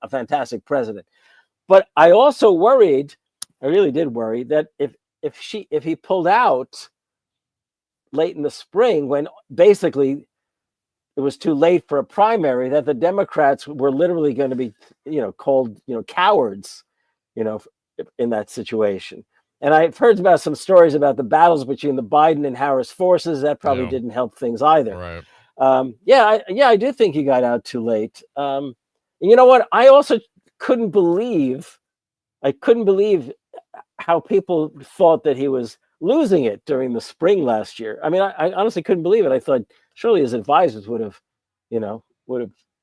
fantastic president, but I also worried, I really did worry, that if he pulled out late in the spring, when basically it was too late for a primary, that the Democrats were literally going to be, called, cowards, in that situation. And I've heard about some stories about the battles between the Biden and Harris forces. That probably didn't help things either. Right. I do think he got out too late. And you know what? I also couldn't believe how people thought that he was losing it during the spring last year. I mean, I honestly couldn't believe it. I thought surely his advisors would have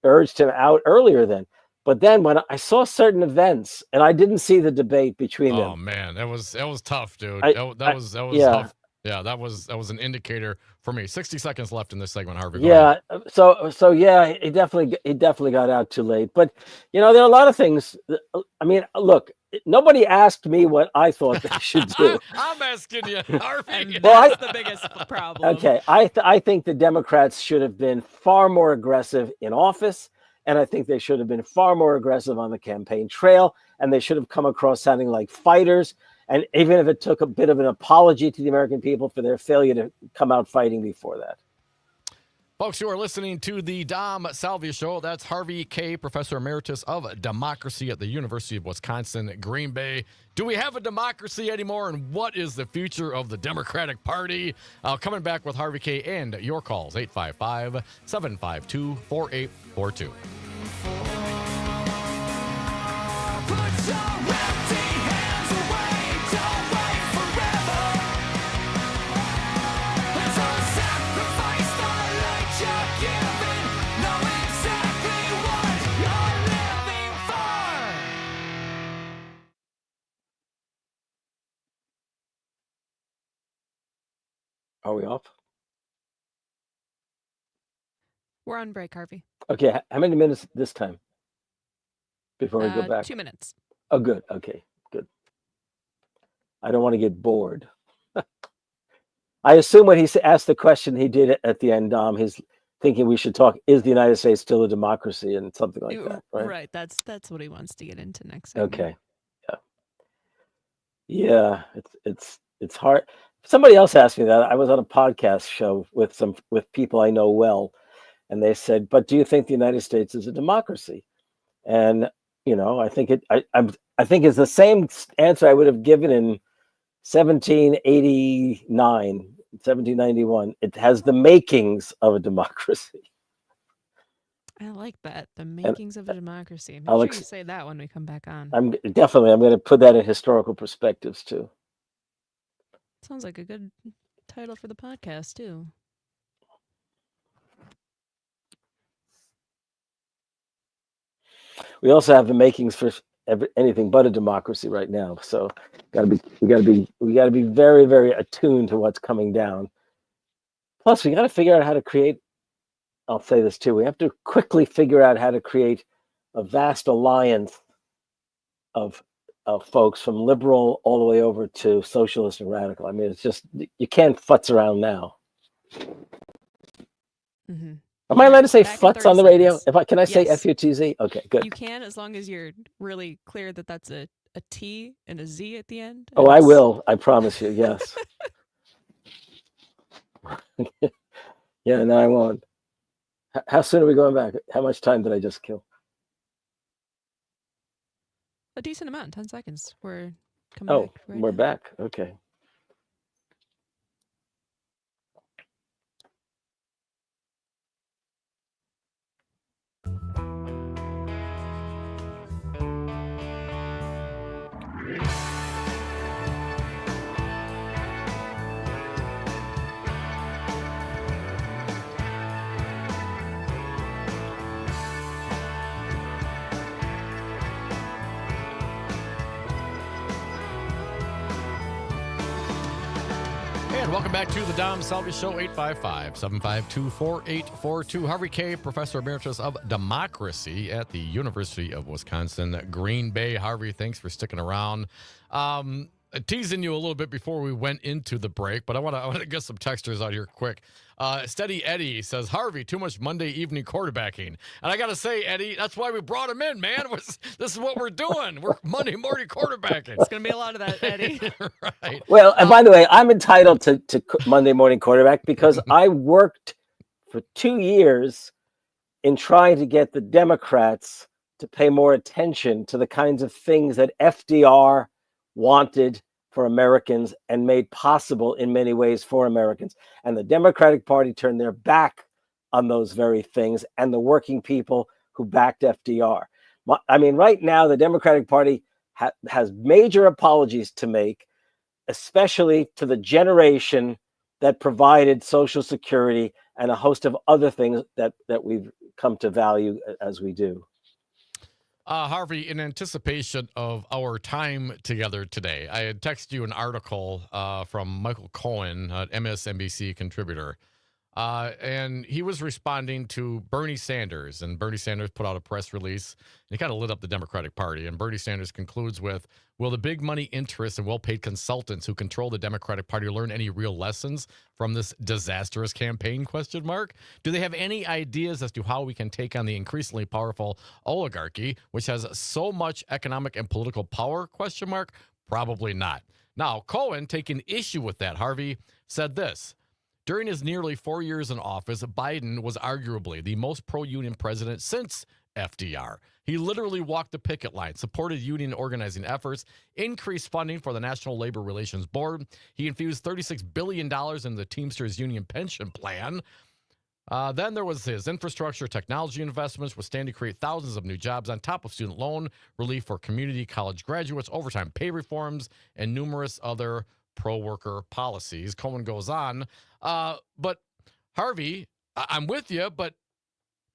urged him out earlier then. But then when I saw certain events, and I didn't see the debate between them. Oh man, that was tough, dude. That was tough. Yeah, that was an indicator for me. 60 seconds left in this segment, Harvey. Go ahead. So yeah, he definitely got out too late. But there are a lot of things. I mean, look, nobody asked me what I thought they should do. I'm asking you, Harvey. That's the biggest problem. Okay, I think the Democrats should have been far more aggressive in office, and I think they should have been far more aggressive on the campaign trail, and they should have come across sounding like fighters. And even if it took a bit of an apology to the American people for their failure to come out fighting before that. Folks, you are listening to the Dom Salvia Show. That's Harvey K., Professor Emeritus of Democracy at the University of Wisconsin, Green Bay. Do we have a democracy anymore, and what is the future of the Democratic Party? Coming back with Harvey K. and your calls, 855-752-4842. Are we off? We're on break, Harvey. Okay, how many minutes this time before we go back? 2 minutes. Oh, good. Okay, good. I don't want to get bored. I assume when he asked the question he did at the end, Dom, he's thinking we should talk, is the United States still a democracy, and something like that, right? Right, that's what he wants to get into next segment. Okay. Yeah, it's hard. Somebody else asked me that. I was on a podcast show with people I know well, and they said, "But do you think the United States is a democracy?" And I think I think it's the same answer I would have given in 1789, 1791. It has the makings of a democracy. I like that. The makings of a democracy. Make sure you say that when we come back on. I'm going to put that in historical perspectives too. Sounds like a good title for the podcast too. We also have the makings for anything but a democracy right now. So we got to be very, very attuned to what's coming down. Plus, we got to figure out how to create. I'll say this too. We have to quickly figure out how to create a vast alliance of folks from liberal all the way over to socialist and radical. I mean, it's just, you can't futz around now. Mm-hmm. Am I allowed to say futz on the radio? Can I say Yes. F-U-T-Z? Okay, good. You can, as long as you're really clear that that's a T and a Z at the end. Oh, I will. I promise you. Yes. Yeah, no, I won't. How soon are we going back? How much time did I just kill? a decent amount, 10 seconds. We're coming back right we're now. back. Okay. And welcome back to the Dom Salvia Show, 855-752-4842. Harvey K., Professor Emeritus of Democracy at the University of Wisconsin, Green Bay. Harvey, thanks for sticking around. Teasing you a little bit before we went into the break, but I want to get some texters out here quick. Steady Eddie says, Harvey, too much Monday evening quarterbacking. And I got to say, Eddie, that's why we brought him in, man. This is what we're doing. We're Monday morning quarterbacking. It's going to be a lot of that, Eddie. Right. Well, and by the way, I'm entitled to Monday morning quarterback because I worked for 2 years in trying to get the Democrats to pay more attention to the kinds of things that FDR wanted for Americans and made possible in many ways for Americans. And the Democratic Party turned their back on those very things and the working people who backed FDR. I mean, right now, the Democratic Party has major apologies to make, especially to the generation that provided Social Security and a host of other things that we've come to value as we do. Harvey, in anticipation of our time together today, I had texted you an article from Michael Cohen, an MSNBC contributor, and he was responding to Bernie Sanders, and Bernie Sanders put out a press release, and he kind of lit up the Democratic Party, and Bernie Sanders concludes with, will the big money interests and well-paid consultants who control the Democratic Party learn any real lessons from this disastrous campaign, ? Do they have any ideas as to how we can take on the increasingly powerful oligarchy, which has so much economic and political power, ? Probably not. Now, Cohen, taking issue with that, Harvey, said this. During his nearly 4 years in office, Biden was arguably the most pro-union president since FDR. He literally walked the picket line, supported union organizing efforts, increased funding for the National Labor Relations Board. He infused $36 billion in the Teamsters Union pension plan. Then there was his infrastructure technology investments, which stand to create thousands of new jobs on top of student loan relief for community college graduates, overtime pay reforms, and numerous other pro-worker policies. Cohen goes on. But Harvey, I'm with you, but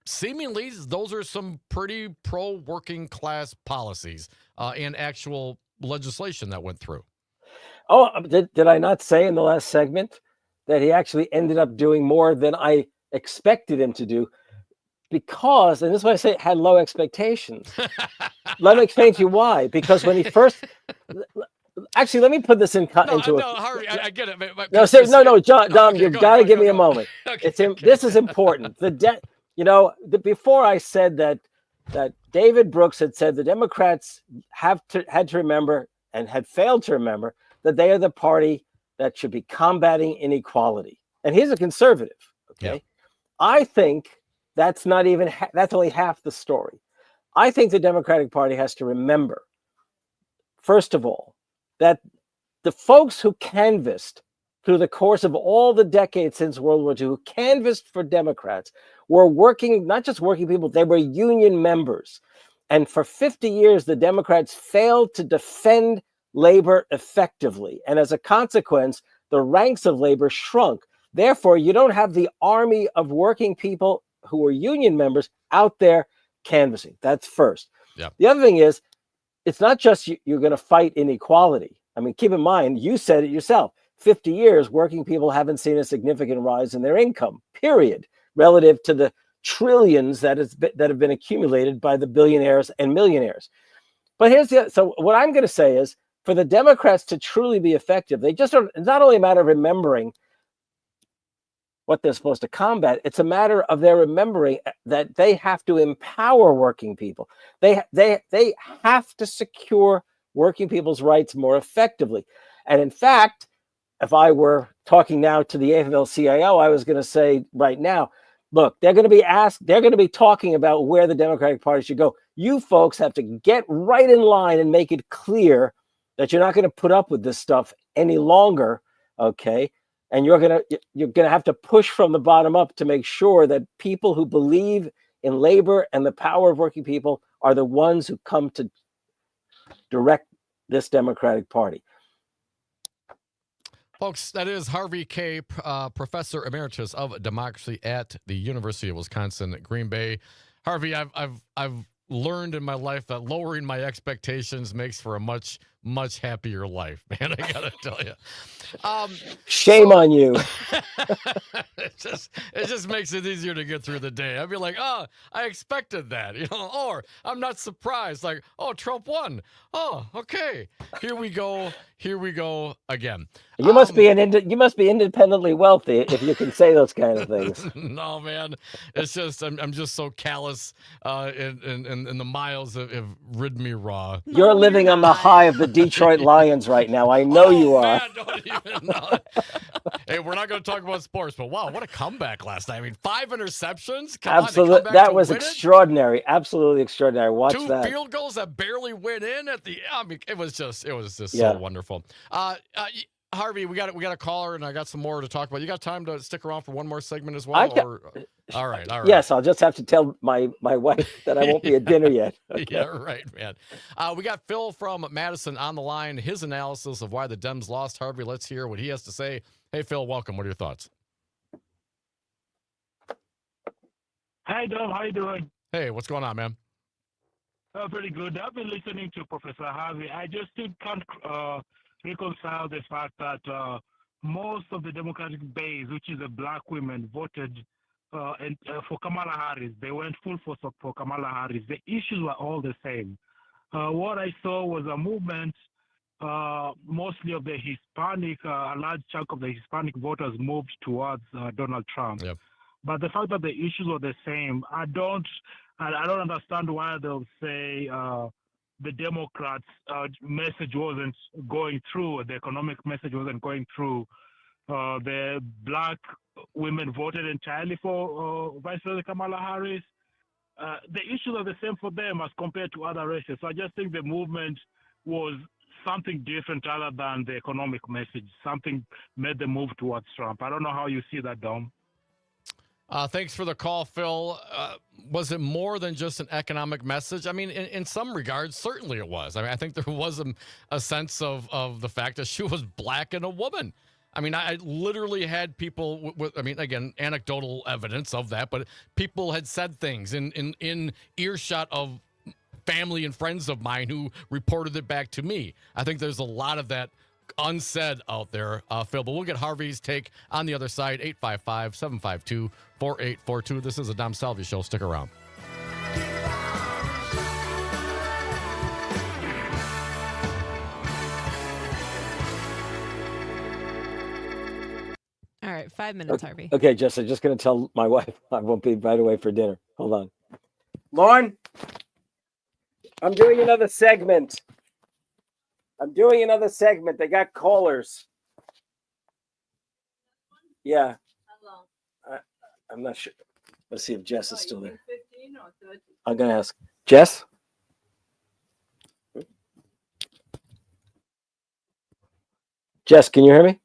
seemingly those are some pretty pro-working class policies and actual legislation that went through. Oh, did I not say in the last segment that he actually ended up doing more than I expected him to do? Because, and this is why I say had low expectations. Let me explain to you why. Because when he first... Actually, let me put this into Harvey, I get it. John, Dom, you've got to give me a moment. This is important. Before I said that David Brooks had said the Democrats had to remember and had failed to remember that they are the party that should be combating inequality, and he's a conservative. Okay, yeah. I think that's not even that's only half the story. I think the Democratic Party has to remember, first of all, that the folks who canvassed through the course of all the decades since World War II, who canvassed for Democrats, were not just working people, they were union members. And for 50 years, the Democrats failed to defend labor effectively. And as a consequence, the ranks of labor shrunk. Therefore, you don't have the army of working people who were union members out there canvassing. That's first. Yep. The other thing is, it's not just you're going to fight inequality. I mean, keep in mind, you said it yourself, 50 years, working people haven't seen a significant rise in their income, period, relative to the trillions that have been accumulated by the billionaires and millionaires. But so what I'm going to say is, for the Democrats to truly be effective, they just don't, it's not only a matter of remembering what they're supposed to combat, it's a matter of their remembering that they have to empower working people. They have to secure working people's rights more effectively. And in fact, if I were talking now to the AFL-CIO, I was going to say right now, look, they're going to be asked, they're going to be talking about where the Democratic Party should go. You folks have to get right in line and make it clear that you're not going to put up with this stuff any longer, okay? And you're going to have to push from the bottom up to make sure that people who believe in labor and the power of working people are the ones who come to direct this Democratic Party. Folks, that is Harvey Kaye, Professor Emeritus of Democracy at the University of Wisconsin at Green Bay. Harvey, I've learned in my life that lowering my expectations makes for a much happier life, man. I gotta tell you. Shame on you. it just makes it easier to get through the day. I'd be like, oh, I expected that, or I'm not surprised. Like, oh, Trump won. Oh, okay. Here we go again. You must be independently wealthy if you can say those kind of things. No, man. It's just I'm just so callous, and the miles have rid me raw. You're living on the high of the Detroit Lions right now. I know you are. Man, don't even know. Hey, we're not going to talk about sports, but wow, what a comeback last night. I mean, 5 interceptions. Absolutely. That was extraordinary. Absolutely extraordinary. Watch that. 2 field goals that barely went in at the. I mean, it was just Yeah. so wonderful. Harvey, we got a caller, and I got some more to talk about. You got time to stick around for one more segment as well? All right. Yes, I'll just have to tell my wife that I won't be at dinner yet. Okay. Yeah, right, man. We got Phil from Madison on the line. His analysis of why the Dems lost. Harvey, let's hear what he has to say. Hey, Phil, welcome. What are your thoughts? Hi, Dom. How you doing? Hey, what's going on, man? Pretty good. I've been listening to Professor Harvey. I just still can't reconcile the fact that most of the Democratic base, which is the black women, voted for Kamala Harris. They went full force for Kamala Harris. The issues were all the same. What I saw was a movement, mostly of the Hispanic, a large chunk of the Hispanic voters moved towards Donald Trump. Yep. But the fact that the issues were the same, I don't understand why they'll say the Democrats' message wasn't going through, the economic message wasn't going through. The black women voted entirely for Vice President Kamala Harris. The issues are the same for them as compared to other races. So I just think the movement was something different other than the economic message. Something made them move towards Trump. I don't know how you see that, Dom. Thanks for the call, Phil. Was it more than just an economic message? I mean, in some regards, certainly it was. I mean, I think there was a sense of the fact that she was black and a woman. I mean, I literally had people with, I mean, again, anecdotal evidence of that, but people had said things in earshot of family and friends of mine who reported it back to me. I think there's a lot of that unsaid out there, Phil, but we'll get Harvey's take on the other side. 855-752-4842. This is a Dom Salvia show. Stick around. All right, 5 minutes, Harvey. Okay, Jess, I'm just going to tell my wife I won't be right away for dinner. Hold on. Lauren, I'm doing another segment. They got callers. Yeah. I'm not sure. Let's see if Jess is still there. I'm going to ask. Jess? Jess, can you hear me?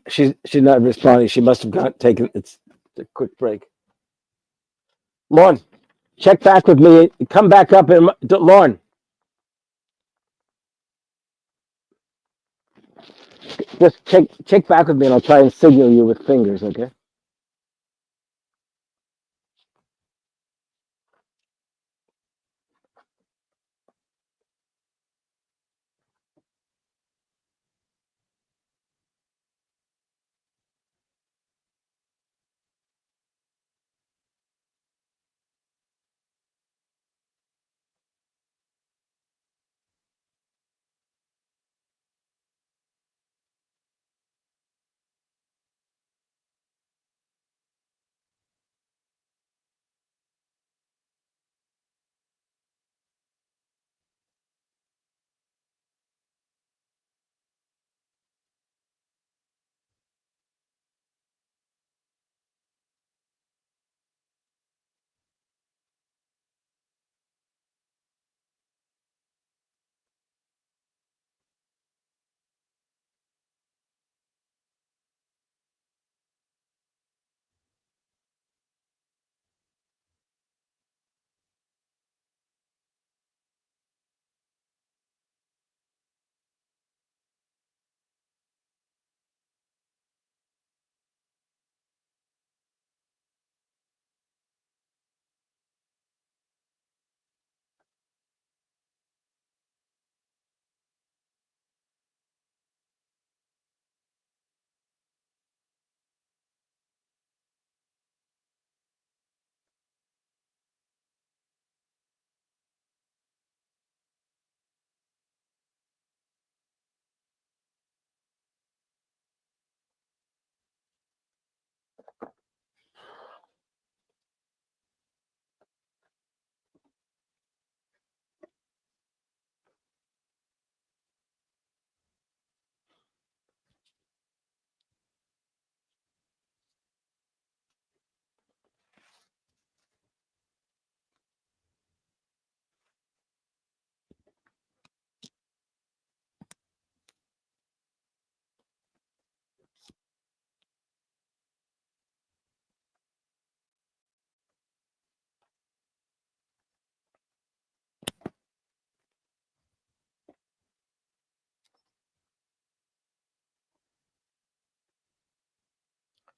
She's not responding. She must have taken it's a quick break. Lauren, check back with me. Come back up and Lauren. Just check back with me and I'll try and signal you with fingers, okay?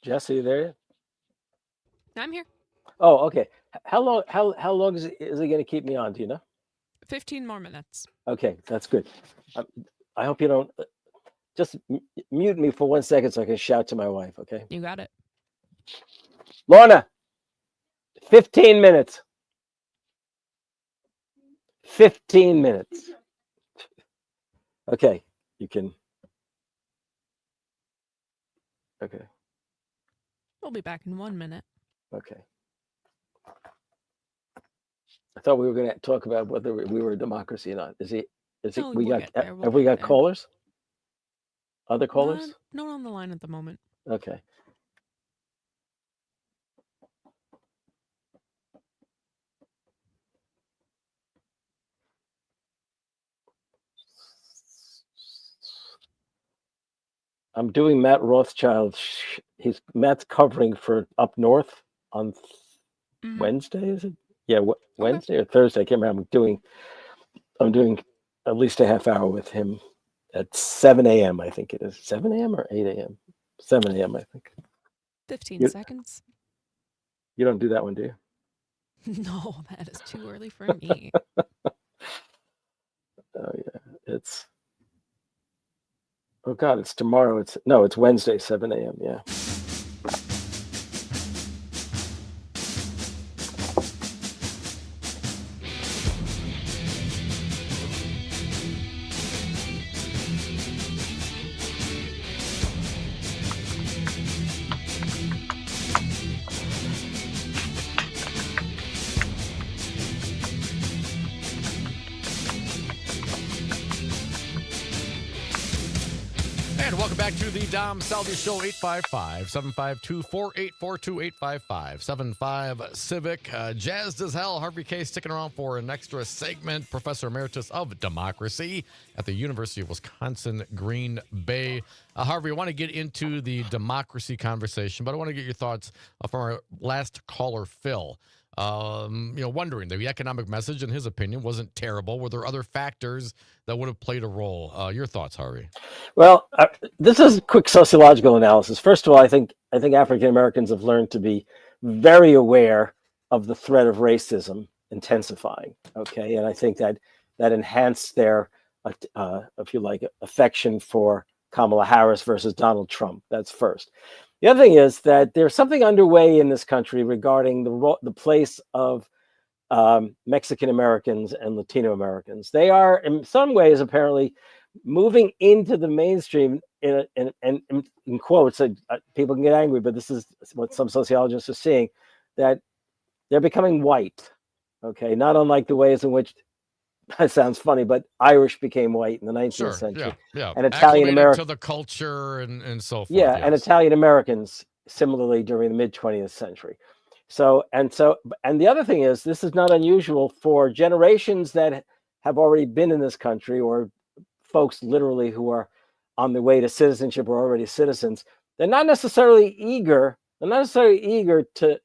Jess, are you there yet? I'm here. Oh, okay. How long is it going to keep me on? Do you know? 15 more minutes. Okay, that's good. I hope you don't just mute me for 1 second so I can shout to my wife. Okay, You got it. Lorna, 15 minutes. 15 minutes. Okay, you can. Okay, We'll be back in 1 minute. okay. I thought we were going to talk about whether we were a democracy or not. Is it? No, We we'll got. get there, we'll Have we get got there. callers? Other callers? Not on the line at the moment. Okay. I'm doing Matt Rothschild. Matt's covering for Up North on Mhm. Wednesday, is it? Yeah, Wednesday or Thursday. I can't remember. I'm doing at least a half hour with him at 7 a.m. I think it is 7 a.m. or 8 a.m. 7 a.m. I think. 15 seconds. You don't do that one, do you? No, that is too early for me. Oh yeah, it's. Oh God, it's tomorrow. It's Wednesday, 7 a.m. Yeah. And welcome back to the Dom Salvia Show, 855-752-4842-855-75 Civic. Jazzed as hell. Harvey K sticking around for an extra segment. Professor Emeritus of Democracy at the University of Wisconsin, Green Bay. Harvey, I want to get into the democracy conversation, but I want to get your thoughts from our last caller, Phil. Wondering the economic message, in his opinion, wasn't terrible. Were there other factors that would have played a role? Your thoughts, Harvey? Well, this is a quick sociological analysis. First of all, I think African Americans have learned to be very aware of the threat of racism intensifying. Okay, and I think that enhanced their, if you like, affection for Kamala Harris versus Donald Trump. That's first. The other thing is that there's something underway in this country regarding the place of Mexican Americans and Latino Americans. They are, in some ways, apparently moving into the mainstream in quotes. People can get angry, but this is what some sociologists are seeing, that they're becoming white. Okay, not unlike the ways in which, that sounds funny, but Irish became white in the 19th century. Yeah. And Italian Americans to the culture and so forth. Yeah, yes. and Italian Americans similarly during the mid 20th century. And the other thing is, this is not unusual for generations that have already been in this country, or folks literally who are on the way to citizenship or already citizens. They're not necessarily eager to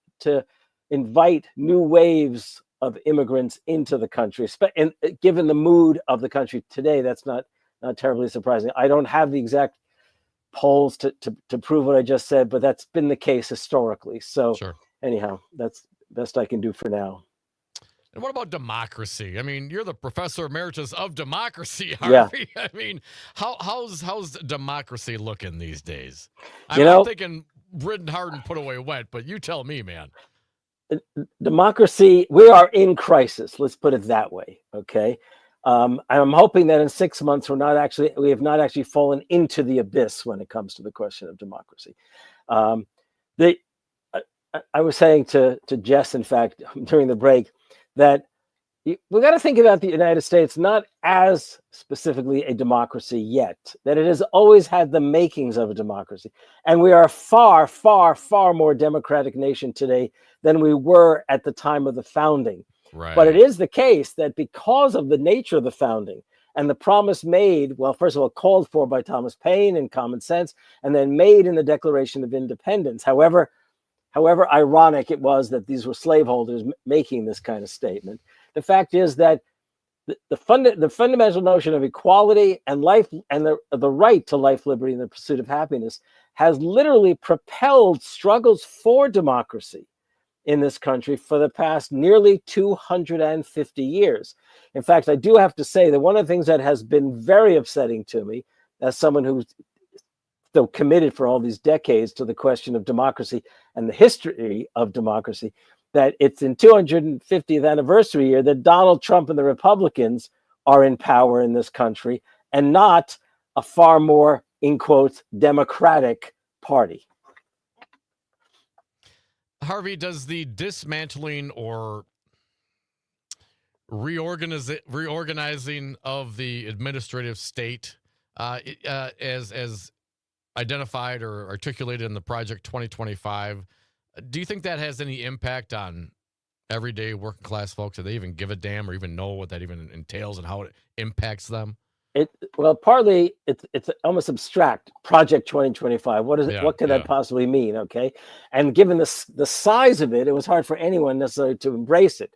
invite new waves of immigrants into the country. And given the mood of the country today, that's not terribly surprising. I don't have the exact polls to prove what I just said, but that's been the case historically. So Sure. Anyhow, that's the best I can do for now. And what about democracy? I mean, you're the professor emeritus of democracy, Harvey. Yeah. I mean, how's democracy looking these days? I'm thinking ridden hard and put away wet, but you tell me, man. Democracy, we are in crisis. Let's put it that way. Okay. I'm hoping that in 6 months we have not actually fallen into the abyss when it comes to the question of democracy. I was saying to Jess, in fact, during the break, that we got to think about the United States not as specifically a democracy yet, that it has always had the makings of a democracy. And we are a far, far, far more democratic nation today than we were at the time of the founding. Right. But it is the case that because of the nature of the founding and the promise made, well, first of all, called for by Thomas Paine in Common Sense, and then made in the Declaration of Independence, however ironic it was that these were slaveholders making this kind of statement, the fact is that the fundamental notion of equality and life and the right to life, liberty, and the pursuit of happiness has literally propelled struggles for democracy in this country for the past nearly 250 years. In fact, I do have to say that one of the things that has been very upsetting to me, as someone who's so committed for all these decades to the question of democracy and the history of democracy, that it's in 250th anniversary year that Donald Trump and the Republicans are in power in this country, and not a far more, in quotes, democratic party. Harvey, does the dismantling or reorganizing of the administrative state, as identified or articulated in the Project 2025, do you think that has any impact on everyday working class folks? Do they even give a damn or even know what that even entails and how it impacts them? Well, partly it's almost abstract. Project 2025. What is it? Yeah, What could that possibly mean? Okay, and given the size of it, it was hard for anyone necessarily to embrace it.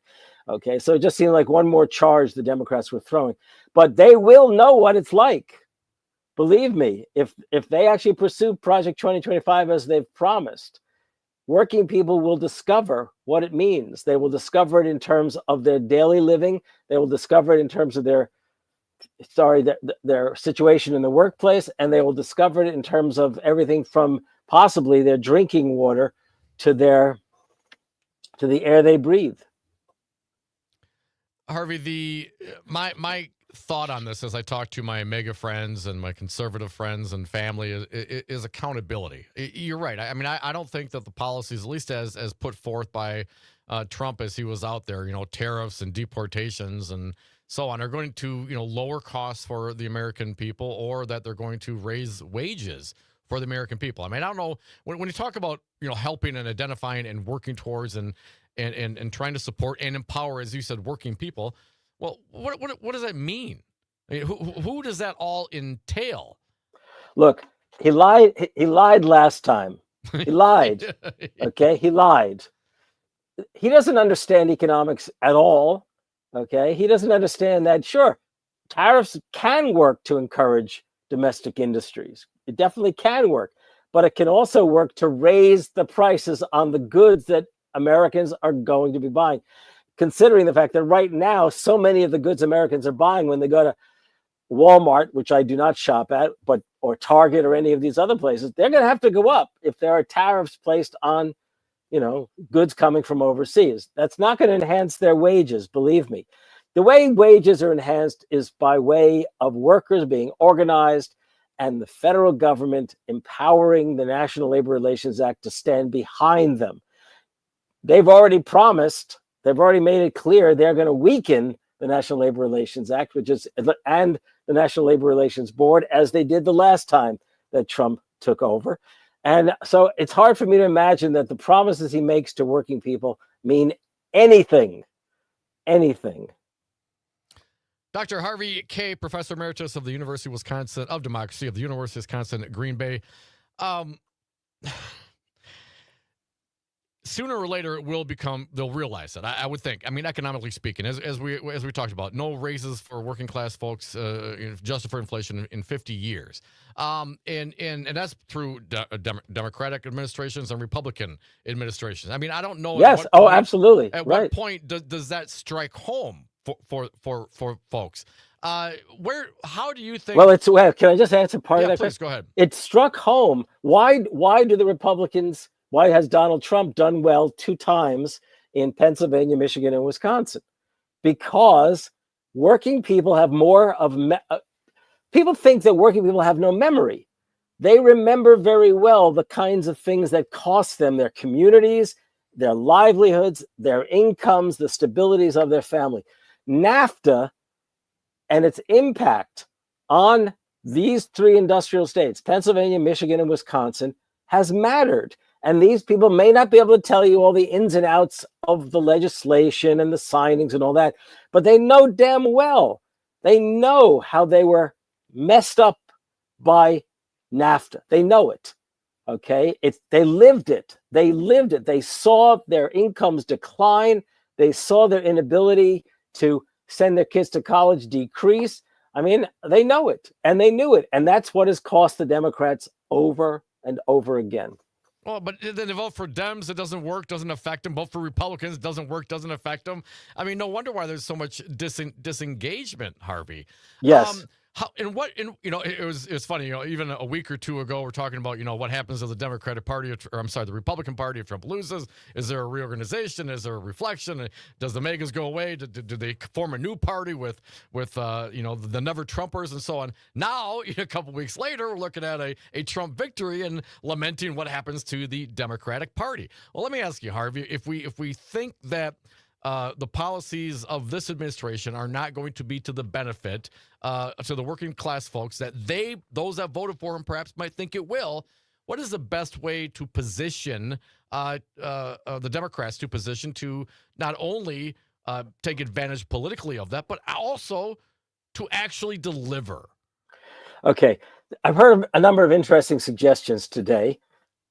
Okay, so it just seemed like one more charge the Democrats were throwing. But they will know what it's like. Believe me, if they actually pursue Project 2025 as they've promised, working people will discover what it means. They will discover it in terms of their daily living. They will discover it in terms of their situation in the workplace, and they will discover it in terms of everything from possibly their drinking water to the air they breathe. Harvey, my thought on this as I talk to my MAGA friends and my conservative friends and family is accountability. You're right. I mean, I don't think that the policies, at least as put forth by Trump as he was out there, tariffs and deportations and so on, are going to, lower costs for the American people, or that they're going to raise wages for the American people. I mean, I don't know, when you talk about, helping and identifying and working towards and trying to support and empower, as you said, working people, well, what does that mean? I mean, who does that all entail? Look, he lied. He lied last time. He lied. Okay, he lied. He doesn't understand economics at all. Okay, he doesn't understand that, sure, tariffs can work to encourage domestic industries. It definitely can work, but it can also work to raise the prices on the goods that Americans are going to be buying. Considering the fact that right now, so many of the goods Americans are buying when they go to Walmart, which I do not shop at, or Target or any of these other places, they're going to have to go up if there are tariffs placed on goods coming from overseas. That's not going to enhance their wages, believe me. The way wages are enhanced is by way of workers being organized and the federal government empowering the National Labor Relations Act to stand behind them. They've already promised, they've already made it clear they're going to weaken the National Labor Relations Act, and the National Labor Relations Board, as they did the last time that Trump took over. And so it's hard for me to imagine that the promises he makes to working people mean anything. Dr. Harvey Kaye, Professor Emeritus of the University of Wisconsin, of Democracy of the University of Wisconsin at Green Bay. Sooner or later, they'll realize it. I would think. I mean, economically speaking, as we talked about, no raises for working class folks, adjusted for inflation in 50 years. And that's through Democratic administrations and Republican administrations. I mean, I don't know. Yes. Absolutely. At what point does that strike home for folks? How do you think? Well, can I just answer part of that? Please go ahead. It struck home. Why do the Republicans? Why has Donald Trump done well 2 times in Pennsylvania, Michigan, and Wisconsin? Because working people have more of people think that working people have no memory. They remember very well the kinds of things that cost them their communities, their livelihoods, their incomes, the stabilities of their family. NAFTA and its impact on these 3 industrial states, Pennsylvania, Michigan, and Wisconsin, has mattered. And these people may not be able to tell you all the ins and outs of the legislation and the signings and all that, but they know damn well. They know how they were messed up by NAFTA. They know it. Okay? They lived it. They saw their incomes decline. They saw their inability to send their kids to college decrease. I mean, they know it, and they knew it. And that's what has cost the Democrats over and over again. Well, but then they vote for Dems, it doesn't work, doesn't affect them. Vote for Republicans, doesn't work, doesn't affect them. I mean, no wonder why there's so much disengagement, Harvey. Yes. It was funny, even a week or two ago, we're talking about, what happens to the Democratic Party, the Republican Party if Trump loses. Is there a reorganization? Is there a reflection? Does the Megans go away? Do they form a new party with the Never Trumpers and so on? Now, a couple weeks later, we're looking at a Trump victory and lamenting what happens to the Democratic Party. Well, let me ask you, Harvey, if we think that the policies of this administration are not going to be to the benefit to the working class folks that those that voted for him perhaps might think it will. What is the best way to position the Democrats to not only take advantage politically of that, but also to actually deliver? Okay. I've heard a number of interesting suggestions today.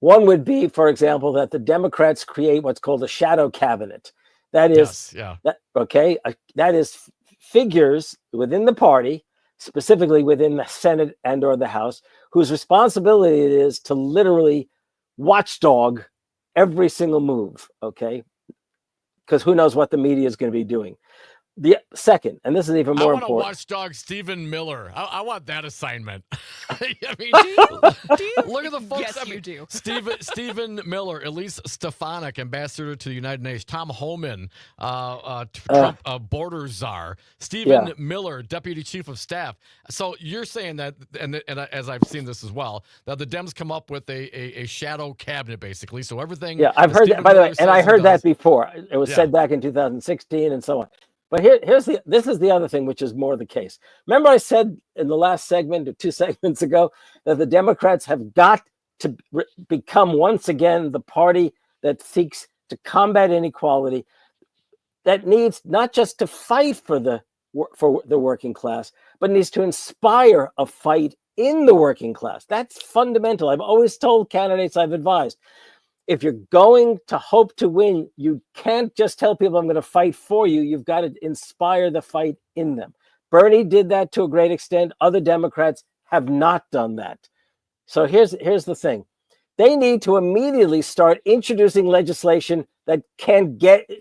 One would be, for example, that the Democrats create what's called a shadow cabinet. That is, that is figures within the party, specifically within the Senate and or the House, whose responsibility it is to literally watchdog every single move, okay? Because who knows what the media is going to be doing. The second, and this is even more important. I want to watchdog Stephen Miller. I want that assignment. I mean, look at the folks. Yes, you do. Stephen Miller, Elise Stefanik, ambassador to the United Nations. Tom Homan, Trump border czar. Stephen Miller, deputy chief of staff. So you're saying that, and as I've seen this as well, that the Dems come up with a shadow cabinet, basically. So everything. Yeah, I've heard that, by the way, and I heard that before. It was said back in 2016 and so on. But this is the other thing, which is more the case. Remember I said in the last segment or 2 segments ago that the Democrats have got to become once again the party that seeks to combat inequality, that needs not just to fight for the working class, but needs to inspire a fight in the working class. That's fundamental. I've always told candidates I've advised, if you're going to hope to win, you can't just tell people I'm going to fight for you. You've got to inspire the fight in them. Bernie did that to a great extent. Other Democrats have not done that. So here's the thing. They need to immediately start introducing legislation that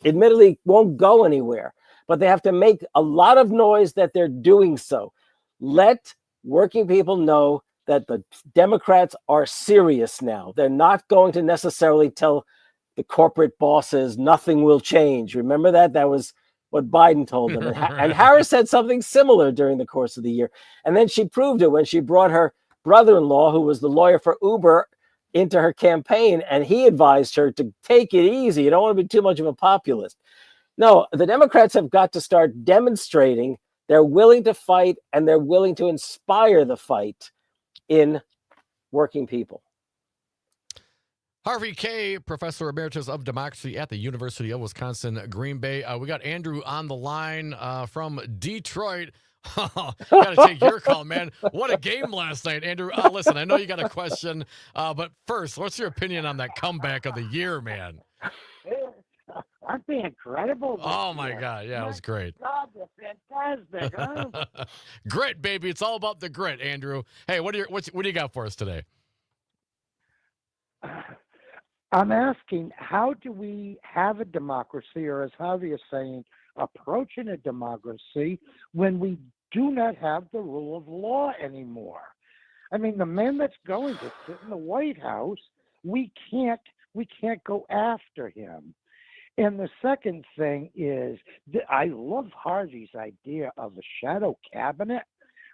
admittedly won't go anywhere, but they have to make a lot of noise that they're doing so. Let working people know that the Democrats are serious now. They're not going to necessarily tell the corporate bosses nothing will change. Remember that? That was what Biden told them. And Harris said something similar during the course of the year. And then she proved it when she brought her brother-in-law, who was the lawyer for Uber, into her campaign, and he advised her to take it easy. You don't want to be too much of a populist. No, the Democrats have got to start demonstrating they're willing to fight and they're willing to inspire the fight in working people. Harvey Kaye, Professor Emeritus of Democracy at the University of Wisconsin, Green Bay. We got Andrew on the line from Detroit. Got to take your call, man. What a game last night, Andrew. Listen, I know you got a question, but first, what's your opinion on that comeback of the year, man? Aren't they incredible? Oh, my God. Yeah, it was great. God, they're fantastic, huh? Grit, baby. It's all about the grit, Andrew. Hey, what do you got for us today? I'm asking, how do we have a democracy, or as Javier is saying, approaching a democracy when we do not have the rule of law anymore? I mean, the man that's going to sit in the White House, we can't go after him. And the second thing is, I love Harvey's idea of a shadow cabinet,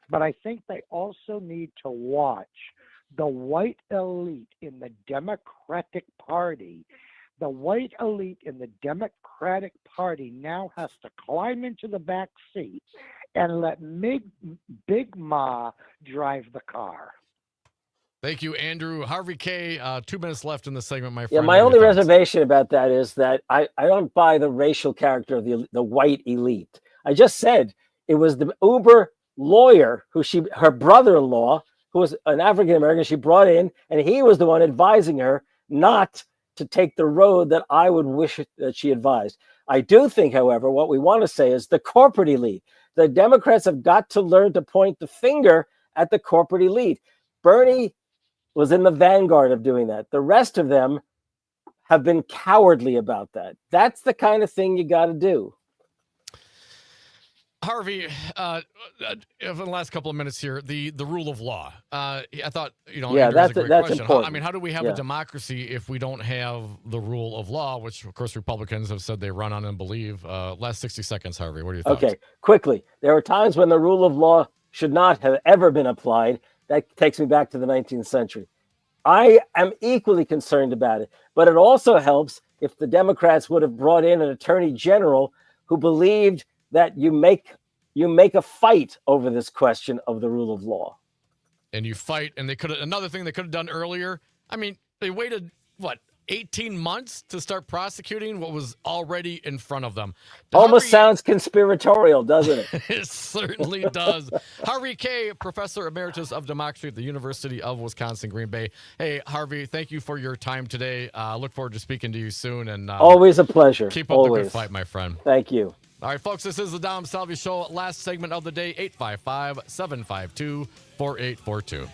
but I think they also need to watch the white elite in the Democratic Party. The white elite in the Democratic Party now has to climb into the back seat and let Big Ma drive the car. Thank you, Andrew. Harvey Kaye, 2 minutes left in the segment, my friend. Yeah, my only reservation about that is that I don't buy the racial character of the white elite. I just said it was the Uber lawyer her brother-in-law, who was an African-American, she brought in, and he was the one advising her not to take the road that I would wish that she advised. I do think, however, what we want to say is the corporate elite. The Democrats have got to learn to point the finger at the corporate elite. Bernie was in the vanguard of doing that. The rest of them have been cowardly about that. That's the kind of thing you got to do. Harvey, in the last couple of minutes here, the rule of law. I thought, Andrew, that's a great that's question. important. How do we have Yeah. a democracy if we don't have the rule of law, which, of course, Republicans have said they run on and believe? Last 60 seconds, Harvey, what are your thoughts? Okay, quickly. There are times when the rule of law should not have ever been applied. That takes me back to the 19th century. I am equally concerned about it, but it also helps if the Democrats would have brought in an attorney general who believed that you make a fight over this question of the rule of law. And you fight, and another thing they could have done earlier. I mean, they waited, 18 months to start prosecuting what was already in front of them. Almost sounds conspiratorial, doesn't it? It certainly does. Harvey K., Professor Emeritus of Democracy at the University of Wisconsin, Green Bay. Hey, Harvey, thank you for your time today. Look forward to speaking to you soon. And always a pleasure. Keep up the good fight, my friend. Thank you. All right, folks, this is the Dom Salvia Show. Last segment of the day, 855-752-4842.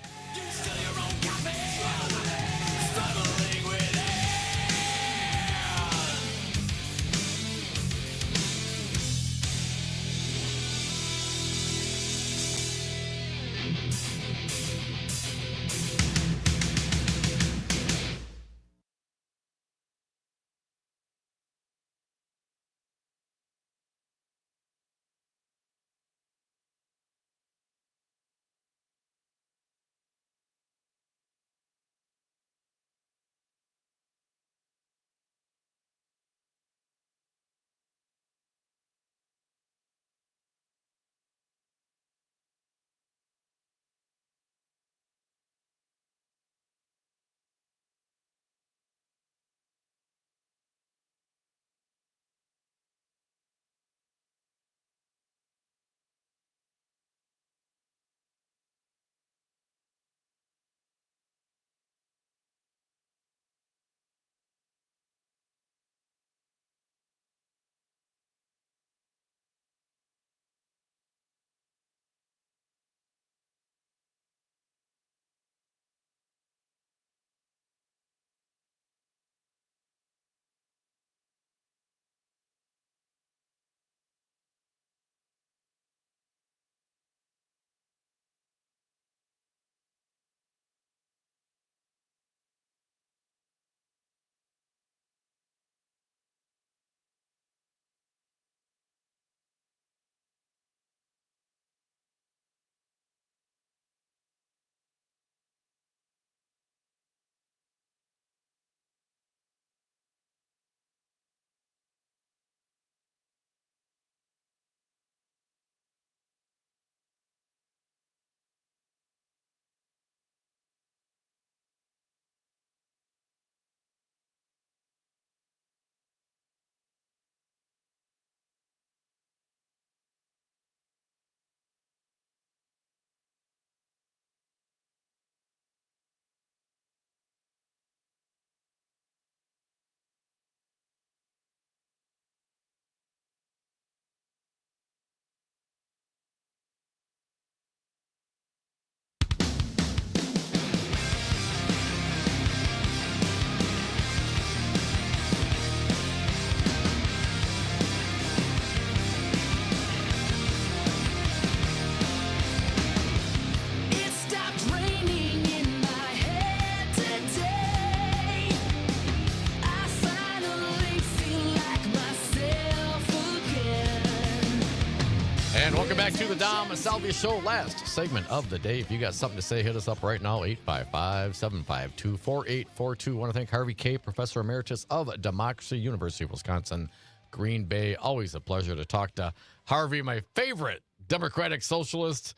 And welcome back to the Dom Salvia Show. Last segment of the day. If you got something to say, hit us up right now, 855-752-4842. Want to thank Harvey K., Professor Emeritus of Democracy, University of Wisconsin, Green Bay. Always a pleasure to talk to Harvey, my favorite Democratic socialist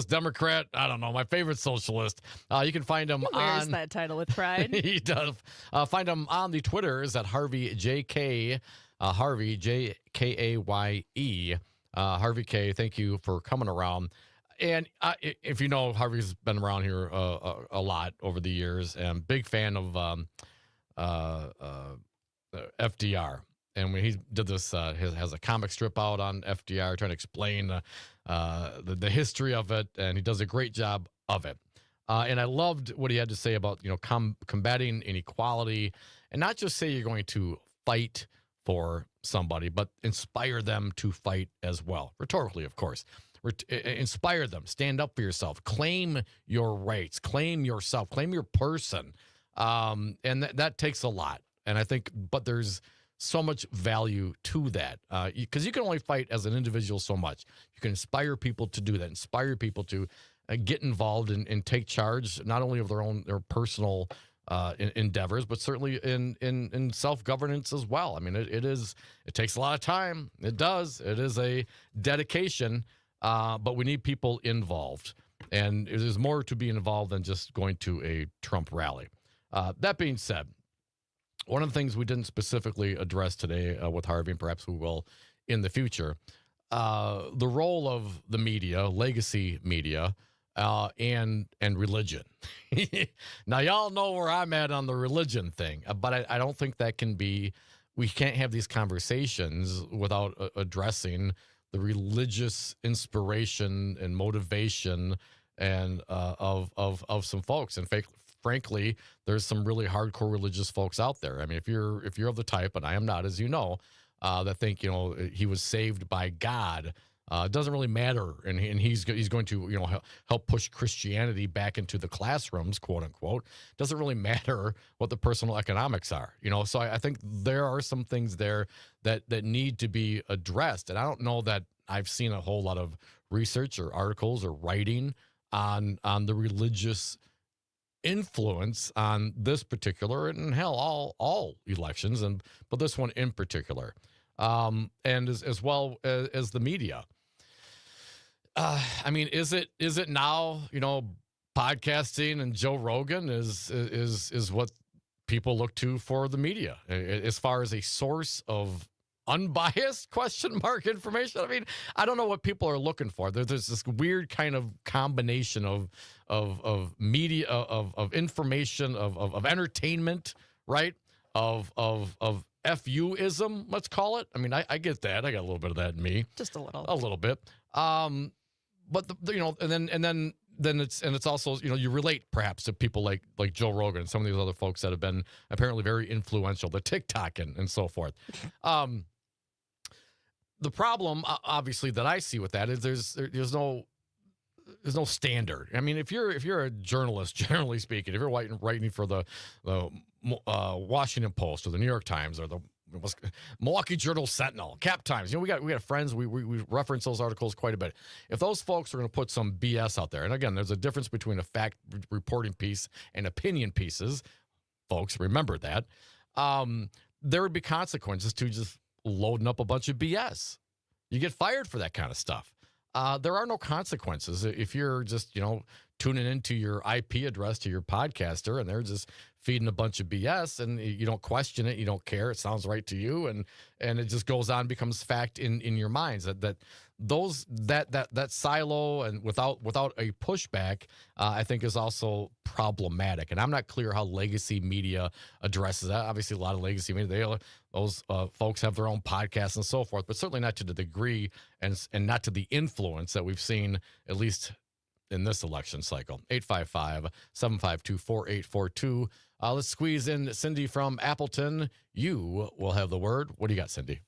Democrat. I don't know, my favorite socialist. You can find him He wears that title with pride. He does. Find him on the Twitters at Harvey JK, Harvey JKAYE. Harvey K., thank you for coming around. And if you know, Harvey's been around here a lot over the years, and big fan of FDR. And when he did this, has a comic strip out on FDR trying to explain the history of it, and he does a great job of it. And I loved what he had to say about, combating inequality, and not just say you're going to fight for somebody, but inspire them to fight as well. Rhetorically, of course. Inspire them, stand up for yourself, claim your rights, claim yourself, claim your person. And that takes a lot. And I think, but there's so much value to that, because you can only fight as an individual so much. You can inspire people to do that, inspire people to get involved and take charge, not only of their personal endeavors, but certainly in self-governance as well. I mean, it takes a lot of time. It does. It is a dedication, but we need people involved. And there's more to be involved than just going to a Trump rally. That being said, one of the things we didn't specifically address today with Harvey, and perhaps we will in the future, the role of the media, legacy media, and religion. Now, y'all know where I'm at on the religion thing, but I don't think that can be. We can't have these conversations without addressing the religious inspiration and motivation and of some folks. And frankly, there's some really hardcore religious folks out there. I mean, if you're of the type, and I am not, as you know, that think he was saved by God. It doesn't really matter, and he's going to help push Christianity back into the classrooms, quote unquote. Doesn't really matter what the personal economics are, So I think there are some things there that need to be addressed, and I don't know that I've seen a whole lot of research or articles or writing on the religious influence on this particular, and hell, all elections, but this one in particular, and as well as the media. I mean, is it now, podcasting and Joe Rogan is what people look to for the media as far as a source of unbiased question mark information? I mean, I don't know what people are looking for. There's this weird kind of combination of media, of information, of entertainment, right? Of FU-ism, let's call it. I mean, I get that. I got a little bit of that in me. Just a little. A little bit. But then it's also, you relate perhaps to people like Joe Rogan and some of these other folks that have been apparently very influential, the TikTok and so forth. The problem, obviously, that I see with that is there's no standard. I mean, if you're a journalist, generally speaking, if you're writing for the Washington Post or the New York Times or the Milwaukee Journal Sentinel, Cap Times, we got friends. We reference those articles quite a bit. If those folks are going to put some BS out there, and again, there's a difference between a fact reporting piece and opinion pieces. Folks, remember that. There would be consequences to just loading up a bunch of BS. You get fired for that kind of stuff. There are no consequences if you're just, tuning into your IP address to your podcaster and they're just feeding a bunch of BS and you don't question it, you don't care, it sounds right to you, and it just goes on, becomes fact in your minds. That silo and without a pushback, I think is also problematic. And I'm not clear how legacy media addresses that. Obviously, a lot of legacy media, those folks have their own podcasts and so forth, but certainly not to the degree and not to the influence that we've seen, at least in this election cycle. 855-752-4842. Let's squeeze in Cindy from Appleton. You will have the word. What do you got, Cindy?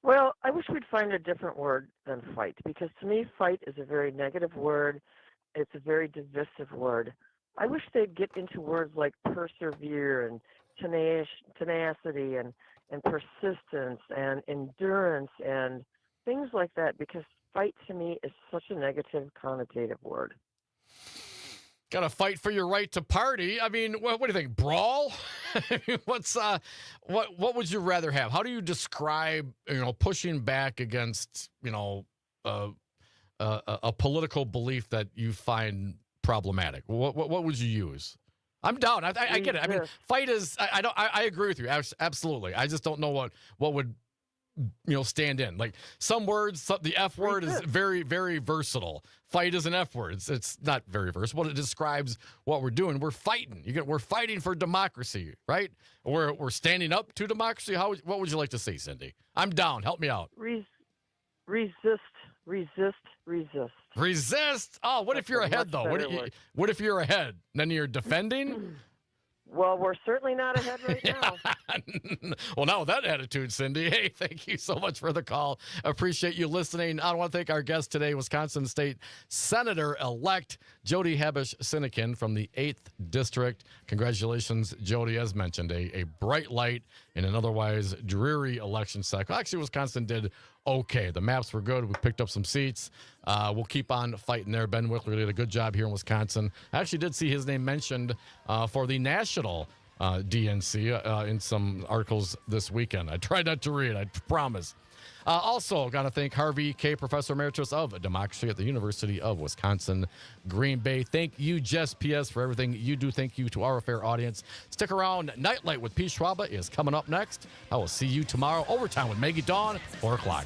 Well, I wish we'd find a different word than fight, because to me, fight is a very negative word. It's a very divisive word. I wish they'd get into words like persevere and tenacity and persistence and endurance and things like that, because fight to me is such a negative connotative word. Got to fight for your right to party. I mean, what do you think? Brawl? What would you rather have? How do you describe, pushing back against, a political belief that you find problematic? What would you use? I'm down. I get it. I mean, fight is. I agree with you. Absolutely. I just don't know what would stand in. Like some words, the F word is very, very versatile. Fight is an F word. It's not very versatile. It describes what we're doing. We're fighting. We're fighting for democracy, right? We're standing up to democracy. What would you like to see, Cindy? I'm down. Help me out. Resist Resist, resist. Resist. Oh, what if That's you're a ahead much though? better word. What if you're ahead? Then you're defending. Well, we're certainly not ahead right now. Well, now with that attitude, Cindy, hey, thank you so much for the call. Appreciate you listening. I want to thank our guest today, Wisconsin State Senator-elect Jody Habush-Sinekin from the 8th District. Congratulations, Jody. As mentioned, a bright light in an otherwise dreary election cycle. Actually, Wisconsin did okay. The maps were good. We picked up some seats. We'll keep on fighting there. Ben Wickler did a good job here in Wisconsin. I actually did see his name mentioned for the national DNC in some articles this weekend. I tried not to read, I promise. Also, got to thank Harvey K., Professor Emeritus of Democracy at the University of Wisconsin, Green Bay. Thank you, Jess P.S., for everything you do. Thank you to our fair audience. Stick around. Nightlight with P. Schwaba is coming up next. I will see you tomorrow. Overtime with Maggie Dawn, 4 o'clock.